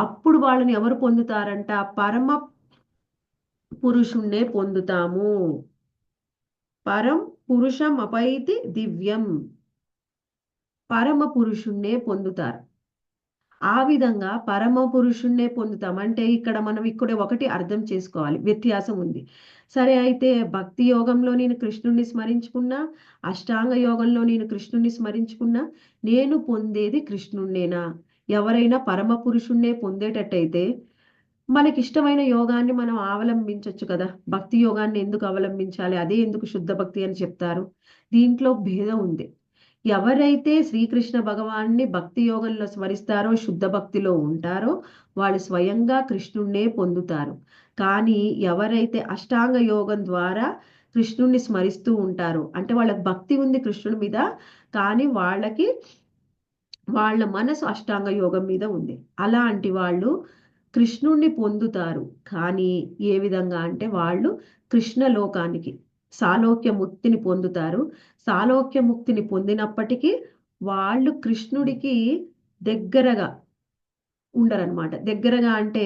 అప్పుడు వాళ్ళని ఎవరు పొందుతారంట? పరమ పురుషుణ్ణే పొందుతాము. పరం పురుషం అపైతి దివ్యం. పరమ పురుషుణ్ణే పొందుతారు. ఆ విధంగా పరమ పురుషుణ్ణే పొందుతాం అంటే ఇక్కడ మనం ఒకటి అర్థం చేసుకోవాలి, వ్యత్యాసం ఉంది. సరే, అయితే భక్తి యోగంలో నేను కృష్ణుణ్ణి స్మరించుకున్నా, అష్టాంగ యోగంలో నేను కృష్ణుణ్ణి స్మరించుకున్నా, నేను పొందేది కృష్ణుణ్ణేనా? ఎవరైనా పరమ పురుషుణ్ణే పొందేటట్టయితే మనకిష్టమైన యోగాన్ని మనం అవలంబించవచ్చు కదా. భక్తి యోగాన్ని ఎందుకు అవలంబించాలి? అదే ఎందుకు శుద్ధ భక్తి అని చెప్తారు? దీంట్లో భేదం ఉంది. ఎవరైతే శ్రీకృష్ణ భగవాన్ని భక్తి యోగంలో స్మరిస్తారో, శుద్ధ భక్తిలో ఉంటారో వాళ్ళు స్వయంగా కృష్ణుణ్ణే పొందుతారు. కానీ ఎవరైతే అష్టాంగ యోగం ద్వారా కృష్ణుణ్ణి స్మరిస్తూ ఉంటారో అంటే వాళ్ళకి భక్తి ఉంది కృష్ణుడి మీద, కానీ వాళ్ళ మనసు అష్టాంగ యోగం మీద ఉంది. అలాంటి వాళ్ళు కృష్ణుణ్ణి పొందుతారు. కానీ ఏ విధంగా అంటే వాళ్ళు కృష్ణ లోకానికి సాలోక్య ముక్తిని పొందుతారు. సాలోక్య ముక్తిని పొందినప్పటికీ వాళ్ళు కృష్ణుడికి దగ్గరగా ఉండరనమాట. దగ్గరగా అంటే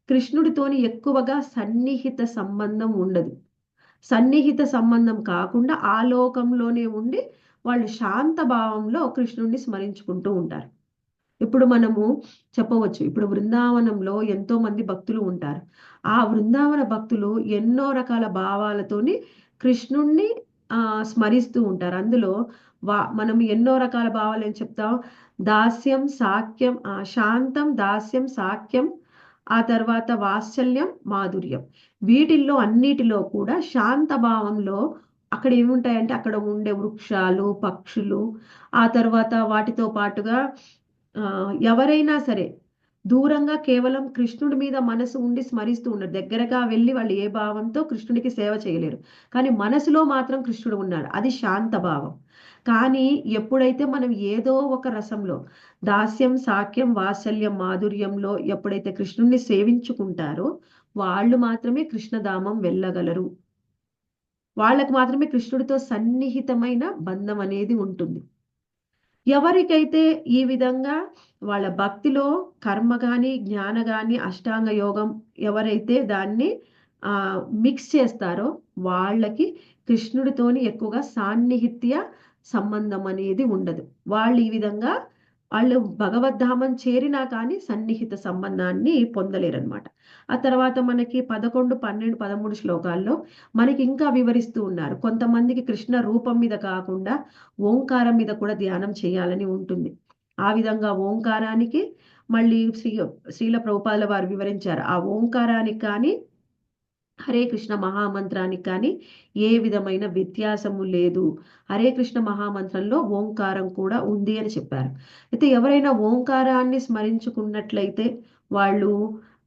కృష్ణుడితోని ఎక్కువగా సన్నిహిత సంబంధం ఉండదు. సన్నిహిత సంబంధం కాకుండా ఆ లోకంలోనే ఉండి వాళ్ళు శాంత భావంలో కృష్ణుడిని స్మరించుకుంటూ ఉంటారు. ఇప్పుడు మనము చెప్పవచ్చు, ఇప్పుడు బృందావనంలో ఎంతో మంది భక్తులు ఉంటారు. ఆ బృందావన భక్తులు ఎన్నో రకాల భావాలతోని కృష్ణుణ్ణి స్మరిస్తూ ఉంటారు. అందులో మనం ఎన్నో రకాల భావాలు ఏం చెప్తాం? దాస్యం, సాఖ్యం, శాంతం, దాస్యం, సాఖ్యం, ఆ తర్వాత వాత్సల్యం, మాధుర్యం. వీటిల్లో అన్నిటిలో కూడా శాంత భావంలో అక్కడ ఏముంటాయంటే అక్కడ ఉండే వృక్షాలు, పక్షులు, ఆ తర్వాత వాటితో పాటుగా ఎవరైనా సరే దూరంగా కేవలం కృష్ణుడి మీద మనసు ఉండి స్మరిస్తూ ఉన్నారు. దగ్గరగా వెళ్ళి వాళ్ళు ఏ భావంతో కృష్ణుడికి సేవ చేయలేరు. కానీ మనసులో మాత్రం కృష్ణుడు ఉన్నాడు. అది శాంత భావం. కానీ ఎప్పుడైతే మనం ఏదో ఒక రసంలో దాస్యం, సాఖ్యం, వాత్సల్యం, మాధుర్యంలో ఎప్పుడైతే కృష్ణుడిని సేవించుకుంటారో వాళ్ళు మాత్రమే కృష్ణధామం వెళ్ళగలరు. వాళ్ళకు మాత్రమే కృష్ణుడితో సన్నిహితమైన బంధం అనేది ఉంటుంది. ఎవరికైతే ఈ విధంగా వాళ్ళ భక్తిలో కర్మ కానీ జ్ఞాన కానీ అష్టాంగ యోగం ఎవరైతే దాన్ని మిక్స్ చేస్తారో వాళ్ళకి కృష్ణుడితోని ఎక్కువగా సాన్నిహిత్య సంబంధం అనేది ఉండదు. వాళ్ళు ఈ విధంగా వాళ్ళు భగవద్ధామం చేరినా కానీ సన్నిహిత సంబంధాన్ని పొందలేరనమాట. ఆ తర్వాత మనకి 11, 12, 13 శ్లోకాల్లో మనకి ఇంకా వివరిస్తూ ఉన్నారు. కొంతమందికి కృష్ణ రూపం మీద కాకుండా ఓంకారం మీద కూడా ధ్యానం చేయాలని ఉంటుంది. ఆ విధంగా ఓంకారానికి మళ్ళీ శ్రీల ప్రభుపాదుల వారు వివరించారు. ఆ ఓంకారానికి కానీ హరే కృష్ణ మహామంత్రానికి కానీ ఏ విధమైన వ్యత్యాసము లేదు. హరే కృష్ణ మహామంత్రంలో ఓంకారం కూడా ఉంది అని చెప్పారు. అయితే ఎవరైనా ఓంకారాన్ని స్మరించుకున్నట్లయితే వాళ్ళు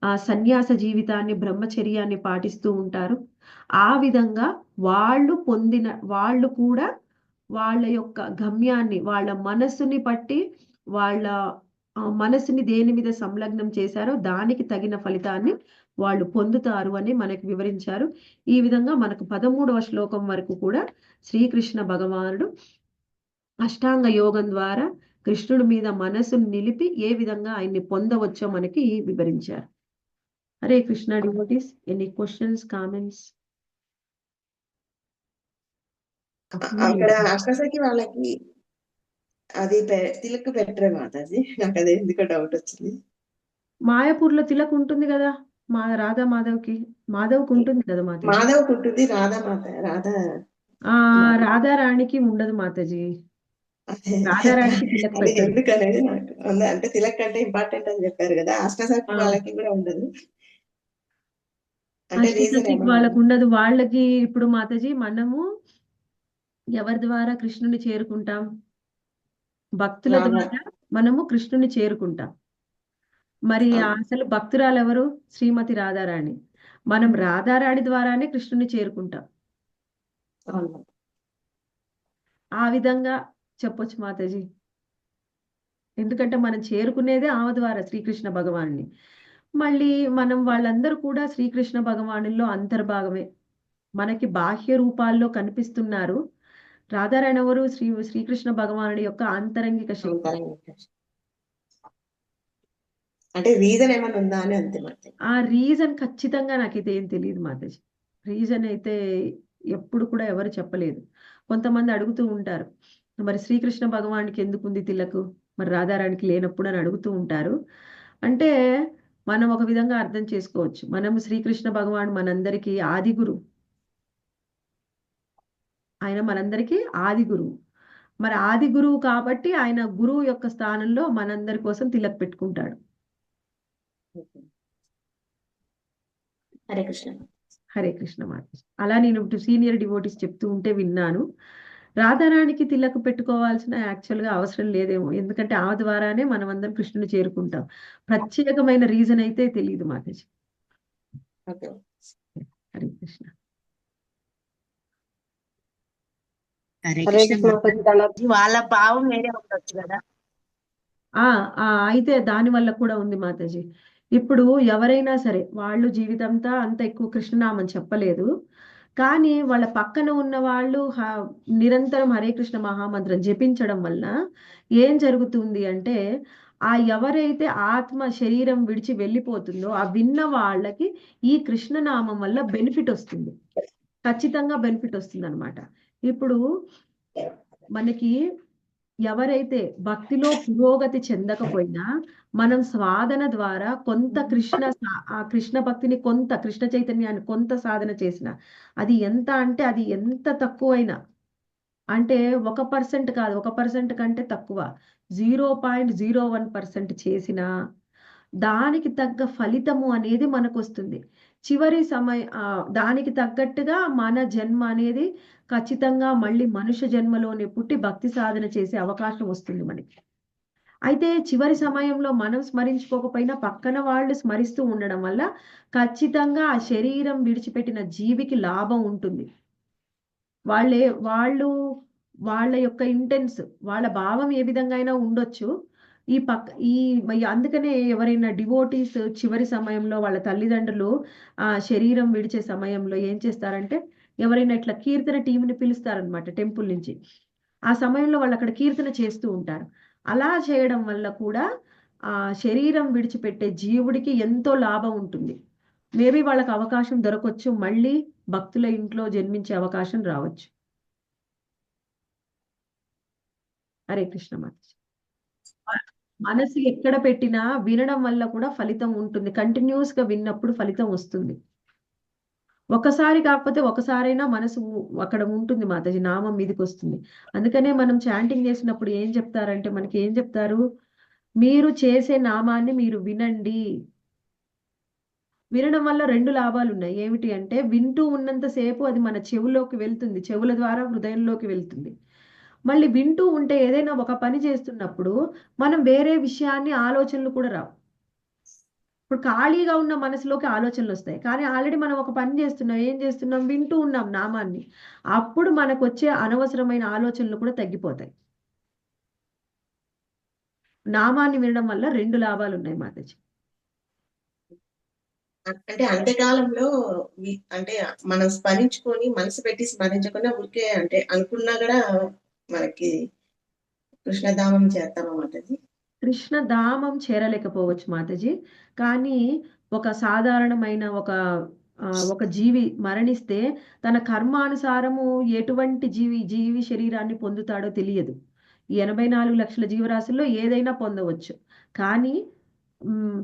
ఆ సన్యాస జీవితాన్ని బ్రహ్మచర్యాన్ని పాటిస్తూ ఉంటారు. ఆ విధంగా వాళ్ళు కూడా వాళ్ళ యొక్క గమ్యాన్ని వాళ్ళ మనస్సుని బట్టి వాళ్ళ మనసుని దేని మీద సంలగ్నం చేశారో దానికి తగిన ఫలితాన్ని వాళ్ళు పొందుతారు అని మనకు వివరించారు. ఈ విధంగా మనకు 13వ శ్లోకం వరకు కూడా శ్రీకృష్ణ భగవానుడు అష్టాంగ యోగం ద్వారా కృష్ణుడి మీద మనసును నిలిపి ఏ విధంగా ఆయన్ని పొందవచ్చో మనకి వివరించారు. Hare Krishna devotees, any questions, comments? అక్కడ అక్కసకి వాళ్ళకి అది తిలక్ పెట్టరే మాతాజీ, నాకు అదే ఎందుకో డౌట్ వచ్చింది. మాయాపూర్లో తిలక్ ఉంటుంది కదా, రాధా మాధవ్కి ఉంటుంది కదా మాతాజీ. మాధవ్ ఉంటుంది, రాధారాణికి ఉండదు మాతాజీ. రాధారాణికి తిలక్ అది పెట్టరు. ఎందుకనేది నాకు అంటే తిలక్ అంటే ఇంపార్టెంట్ అని చెప్పారు కదా, అష్టసఖి వాళ్ళకి కూడా ఉండదు అంటే రీజన్ వాళ్ళకు ఉండదు. వాళ్ళకి ఇప్పుడు మాతాజీ మనము ఎవరి ద్వారా కృష్ణుని చేరుకుంటాం? భక్తుల ద్వారా మనము కృష్ణుని చేరుకుంటాం. మరి అసలు భక్తురాలు ఎవరు? శ్రీమతి రాధారాణి. మనం రాధారాణి ద్వారానే కృష్ణుని చేరుకుంటాం. ఆ విధంగా చెప్పొచ్చు మాతాజీ. ఎందుకంటే మనం చేరుకునేదే ఆమె ద్వారా శ్రీకృష్ణ భగవాన్ని. మళ్ళీ మనం వాళ్ళందరూ కూడా శ్రీకృష్ణ భగవానుల్లో అంతర్భాగమే. మనకి బాహ్య రూపాల్లో కనిపిస్తున్నారు. రాధారాణి ఎవరు? శ్రీకృష్ణ భగవానుడి యొక్క ఆంతరంగిక శక్తి. అంటే రీజన్ ఏమైనా ఉందా అని అంతే మాతాజీ. ఆ రీజన్ ఖచ్చితంగా నాకైతే ఏం తెలియదు మాతాజీ. రీజన్ అయితే ఎప్పుడు కూడా ఎవరు చెప్పలేదు. కొంతమంది అడుగుతూ ఉంటారు, మరి శ్రీకృష్ణ భగవానికి ఎందుకుంది తిలకు, మరి రాధారాణికి లేనప్పుడు అని అడుగుతూ ఉంటారు. అంటే మనం ఒక విధంగా అర్థం చేసుకోవచ్చు, మనం శ్రీకృష్ణ భగవాన్ మనందరికీ ఆది గురువు. ఆయన మనందరికీ ఆది గురువు. మరి ఆది గురువు కాబట్టి ఆయన గురువు యొక్క స్థానంలో మనందరి కోసం తిలక్ పెట్టుకుంటాడు. హరే కృష్ణ. హరే కృష్ణ మాతాజీ. అలా నేను సీనియర్ డివోటీస్ చెప్తూ ఉంటే విన్నాను. రాధారాణికి తిలక్ పెట్టుకోవాల్సిన యాక్చువల్గా అవసరం లేదేమో, ఎందుకంటే ఆ ద్వారానే మనం అందరం కృష్ణుని చేరుకుంటాం. ప్రత్యేకమైన రీజన్ అయితే తెలియదు మాతాజీ. హరే కృష్ణ. హరే కృష్ణ. వాళ్ళ భావం వేరే ఉండొచ్చు కదా. అయితే దాని వల్ల కూడా ఉంది మాతాజీ. ఇప్పుడు ఎవరైనా సరే వాళ్ళు జీవితంతా అంత ఎక్కువ కృష్ణనామం చెప్పలేదు, కానీ వాళ్ళ పక్కన ఉన్న వాళ్ళు నిరంతరం హరే కృష్ణ మహామంత్రం జపించడం వల్ల ఏం జరుగుతుంది అంటే, ఎవరైతే ఆత్మ శరీరం విడిచి వెళ్ళిపోతుందో ఆ విన్న వాళ్ళకి ఈ కృష్ణనామం వల్ల బెనిఫిట్ వస్తుంది. ఖచ్చితంగా బెనిఫిట్ వస్తుంది అనమాట. ఇప్పుడు మనకి ఎవరైతే భక్తిలో పురోగతి చెందకపోయినా మనం సాధన ద్వారా కొంత కృష్ణ భక్తిని, కొంత కృష్ణ చైతన్యాన్ని కొంత సాధన చేసిన, అది ఎంత అంటే అది ఎంత తక్కువైనా, అంటే 1% కాదు, 1% కంటే తక్కువ, 0.01% చేసిన దానికి తగ్గ ఫలితము అనేది మనకు వస్తుంది. చివరి దానికి తగ్గట్టుగా మన జన్మ అనేది ఖచ్చితంగా మళ్ళీ మనుష్య జన్మలోనే పుట్టి భక్తి సాధన చేసే అవకాశం వస్తుంది మనకి. అయితే చివరి సమయంలో మనం స్మరించుకోకపోయినా పక్కన వాళ్ళు స్మరిస్తూ ఉండడం వల్ల ఖచ్చితంగా ఆ శరీరం విడిచిపెట్టిన జీవికి లాభం ఉంటుంది. వాళ్ళ యొక్క ఇంటెన్స్, వాళ్ళ భావం ఏ విధంగా అయినా ఉండొచ్చు. అందుకనే ఎవరైనా డివోటీస్ చివరి సమయంలో వాళ్ళ తల్లిదండ్రులు శరీరం విడిచే సమయంలో ఏం చేస్తారంటే, ఎవరైనా ఇట్లా కీర్తన టీంని పిలుస్తారనమాట టెంపుల్ నుంచి. ఆ సమయంలో వాళ్ళు అక్కడ కీర్తన చేస్తూ ఉంటారు. అలా చేయడం వల్ల కూడా శరీరం విడిచిపెట్టే జీవుడికి ఎంతో లాభం ఉంటుంది. మేబీ వాళ్ళకి అవకాశం దొరకొచ్చు, మళ్ళీ భక్తుల ఇంట్లో జన్మించే అవకాశం రావచ్చు. హరే కృష్ణ మాతాజీ. మనసు ఎక్కడ పెట్టినా వినడం వల్ల కూడా ఫలితం ఉంటుంది. కంటిన్యూస్ గా విన్నప్పుడు ఫలితం వస్తుంది. ఒకసారి కాకపోతే ఒకసారైనా మనసు అక్కడ ఉంటుంది మాతాజీ, నామం మీదకి వస్తుంది. అందుకనే మనం చాంటింగ్ చేసినప్పుడు ఏం చెప్తారంటే, మనకి ఏం చెప్తారు, మీరు చేసే నామాన్ని మీరు వినండి. వినడం వల్ల 2 లాభాలు ఉన్నాయి. ఏమిటి అంటే, వింటూ ఉన్నంతసేపు అది మన చెవులోకి వెళ్తుంది, చెవుల ద్వారా హృదయంలోకి వెళ్తుంది. మళ్ళీ వింటూ ఉంటే ఏదైనా ఒక పని చేస్తున్నప్పుడు మనం వేరే విషయాన్ని ఆలోచనలు కూడా రావు. ఇప్పుడు ఖాళీగా ఉన్న మనసులోకి ఆలోచనలు వస్తాయి, కానీ ఆల్రెడీ మనం ఒక పని చేస్తున్నాం, ఏం చేస్తున్నాం, వింటూ ఉన్నాం నామాన్ని. అప్పుడు మనకు వచ్చే అనవసరమైన ఆలోచనలు కూడా తగ్గిపోతాయి. నామాన్ని వినడం వల్ల 2 లాభాలు ఉన్నాయి మాతాజీ. అంటే అంత్యకాలంలో అంటే మనం స్మరించుకొని మనసు పెట్టి స్మరించకుండా ఊరికే అంటే అనుకున్నా కూడా మనకి కృష్ణధామం చేస్తామా మాతాజీ? కృష్ణధామం చేరలేకపోవచ్చు మాతాజీ, కానీ ఒక సాధారణమైన ఒక జీవి మరణిస్తే తన కర్మానుసారము ఎటువంటి జీవి శరీరాన్ని పొందుతాడో తెలియదు. ఈ 84 లక్షల జీవరాశుల్లో ఏదైనా పొందవచ్చు. కానీ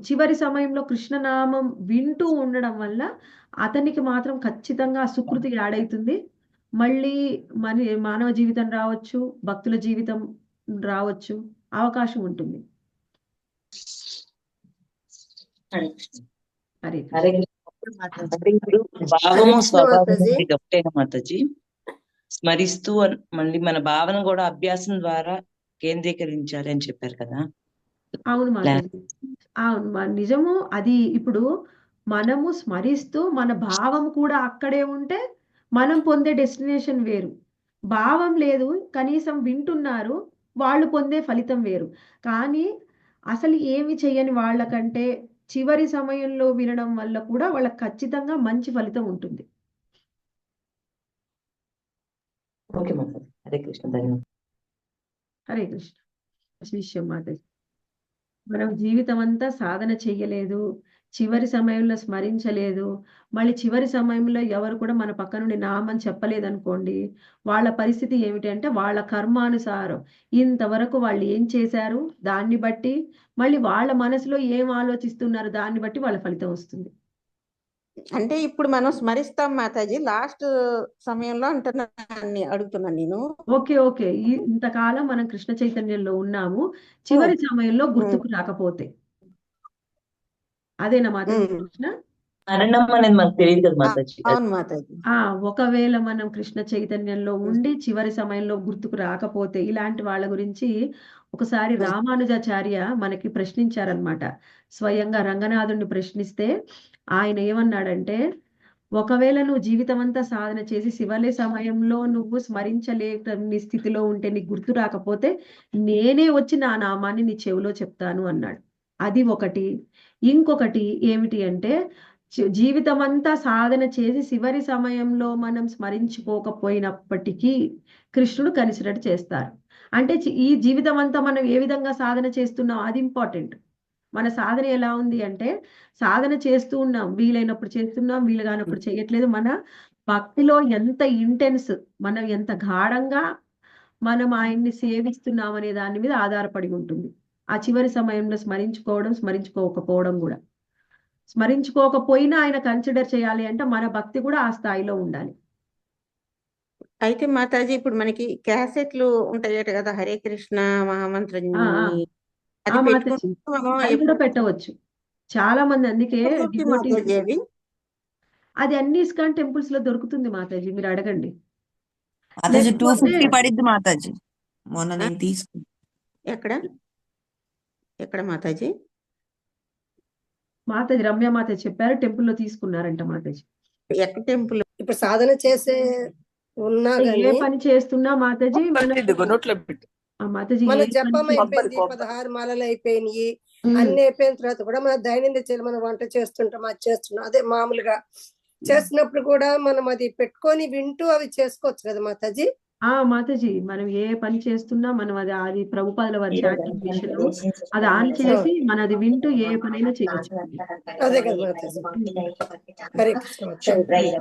చివరి సమయంలో కృష్ణనామం వింటూ ఉండడం వల్ల అతనికి మాత్రం ఖచ్చితంగా సుకృతి యాడ్ అవుతుంది. మళ్ళీ మానవ జీవితం రావచ్చు, భక్తుల జీవితం రావచ్చు, అవకాశం ఉంటుంది. హరే హరే హరే అంటే ఇప్పుడు భావము స్వభావం ఒకటేనా మాతాజీ? స్మరిస్తూ మళ్ళీ మన భావన కూడా అభ్యాసం ద్వారా కేంద్రీకరించాలి అని చెప్పారు కదా. అవును మాతాజీ, అవును నిజము. అది ఇప్పుడు మనము స్మరిస్తూ మన భావం కూడా అక్కడే ఉంటే మనం పొందే డెస్టినేషన్ వేరు. భావం లేదు, కనీసం వింటున్నారు, వాళ్ళు పొందే ఫలితం వేరు. కానీ అసలు ఏమి చెయ్యని వాళ్ళకంటే చివరి సమయంలో వినడం వల్ల కూడా వాళ్ళకి ఖచ్చితంగా మంచి ఫలితం ఉంటుంది. ఓకే మాతాజీ. హరే కృష్ణ. ధన్యవాదాలు. హరే కృష్ణ. విషయం మాతాజీ, మనం జీవితం అంతా సాధన చెయ్యలేదు, చివరి సమయంలో స్మరించలేదు, మళ్ళీ చివరి సమయంలో ఎవరు కూడా మన పక్క నుండి నామని చెప్పలేదనుకోండి, వాళ్ళ పరిస్థితి ఏమిటి అంటే, వాళ్ళ కర్మానుసారం ఇంతవరకు వాళ్ళు ఏం చేశారు దాన్ని బట్టి, మళ్ళీ వాళ్ళ మనసులో ఏం ఆలోచిస్తున్నారు దాన్ని బట్టి వాళ్ళ ఫలితం వస్తుంది. అంటే ఇప్పుడు మనం స్మరిస్తాం మాతాజీ, లాస్ట్ సమయంలో అడుగుతున్నాను నేను. ఓకే, ఇంతకాలం మనం కృష్ణ చైతన్యంలో ఉన్నాము, చివరి సమయంలో గుర్తుకు రాకపోతే అదేనా మాతాజీ కృష్ణ? మరణం అనేది మనకు తెలియదు కదా మాతాజీ. అవును మాతాజీ. ఒకవేళ మనం కృష్ణ చైతన్యంలో ఉండి చివరి సమయంలో గుర్తుకు రాకపోతే, ఇలాంటి వాళ్ళ గురించి ఒకసారి రామానుజాచార్య మనకి ప్రశ్నించారనమాట. స్వయంగా రంగనాథుడిని ప్రశ్నిస్తే ఆయన ఏమన్నాడంటే, ఒకవేళ నువ్వు జీవితం అంతా సాధన చేసి చివరి సమయంలో నువ్వు స్మరించలేని స్థితిలో ఉంటే, నీకు గుర్తు రాకపోతే నేనే వచ్చి నా నామాన్ని నీ చెవిలో చెప్తాను అన్నాడు. అది ఒకటి. ఇంకొకటి ఏమిటి అంటే, జీవితం అంతా సాధన చేసి చివరి సమయంలో మనం స్మరించుకోకపోయినప్పటికీ కృష్ణుడు కన్సిడర్ చేస్తారు. అంటే ఈ జీవితం అంతా మనం ఏ విధంగా సాధన చేస్తున్నాం అది ఇంపార్టెంట్. మన సాధన ఎలా ఉంది అంటే, సాధన చేస్తూ ఉన్నాం, వీలైనప్పుడు చేస్తున్నాం, వీలు కానప్పుడు చేయట్లేదు. మన భక్తిలో ఎంత ఇంటెన్స్, మనం ఎంత గాఢంగా మనం ఆయన్ని సేవిస్తున్నాం అనే దాని మీద ఆధారపడి ఉంటుంది ఆ చివరి సమయంలో స్మరించుకోకపోవడం కూడా. స్మరించుకోకపోయినా ఆయన కన్సిడర్ చేయాలి అంటే మన భక్తి కూడా ఆ స్థాయిలో ఉండాలి. అయితే మాతాజీ, ఇప్పుడు మనకి క్యాసెట్లు ఉంటాయట కదా, హరే కృష్ణ మహామంత్రం అది కూడా పెట్టవచ్చు చాలా మంది. అందుకే అది అన్ని ఇస్కాన్ టెంపుల్స్ లో దొరుకుతుంది మాతాజీ, మీరు అడగండి. 250 పడిద్ది మాతాజీ, మొన్న నేను తీసుకున్నా. ఎక్కడ మాతాజీ? రమ్య మాతాజీ చెప్పారు, టెంపుల్లో తీసుకున్నారంట మాతాజీ. ఎక్కడ టెంపుల్? ఇప్పుడు సాధన చేసే ఉన్నా ఏ పని చేస్తున్నా మాతాజీ, మన జపం అయిపోయింది, 16 మాలలు అయిపోయినాయి, అన్ని అయిపోయిన తర్వాత కూడా మన దైనందిన మనం వంట చేస్తుంటాం, అది చేస్తున్నాం, అదే మామూలుగా చేస్తున్నప్పుడు కూడా మనం అది పెట్టుకొని వింటూ అవి చేసుకోవచ్చు కదా మాతాజీ. మాతాజీ మనం ఏ పని చేస్తున్నా మనం అది ప్రభుపాదుల వారి చాటింగ్ విషయంలో అది ఆన్ చేసి మన అది వింటూ ఏ పనైనా చేయొచ్చు. అదే కదా మాతాజీ. హరే కృష్ణ మాతాజీ.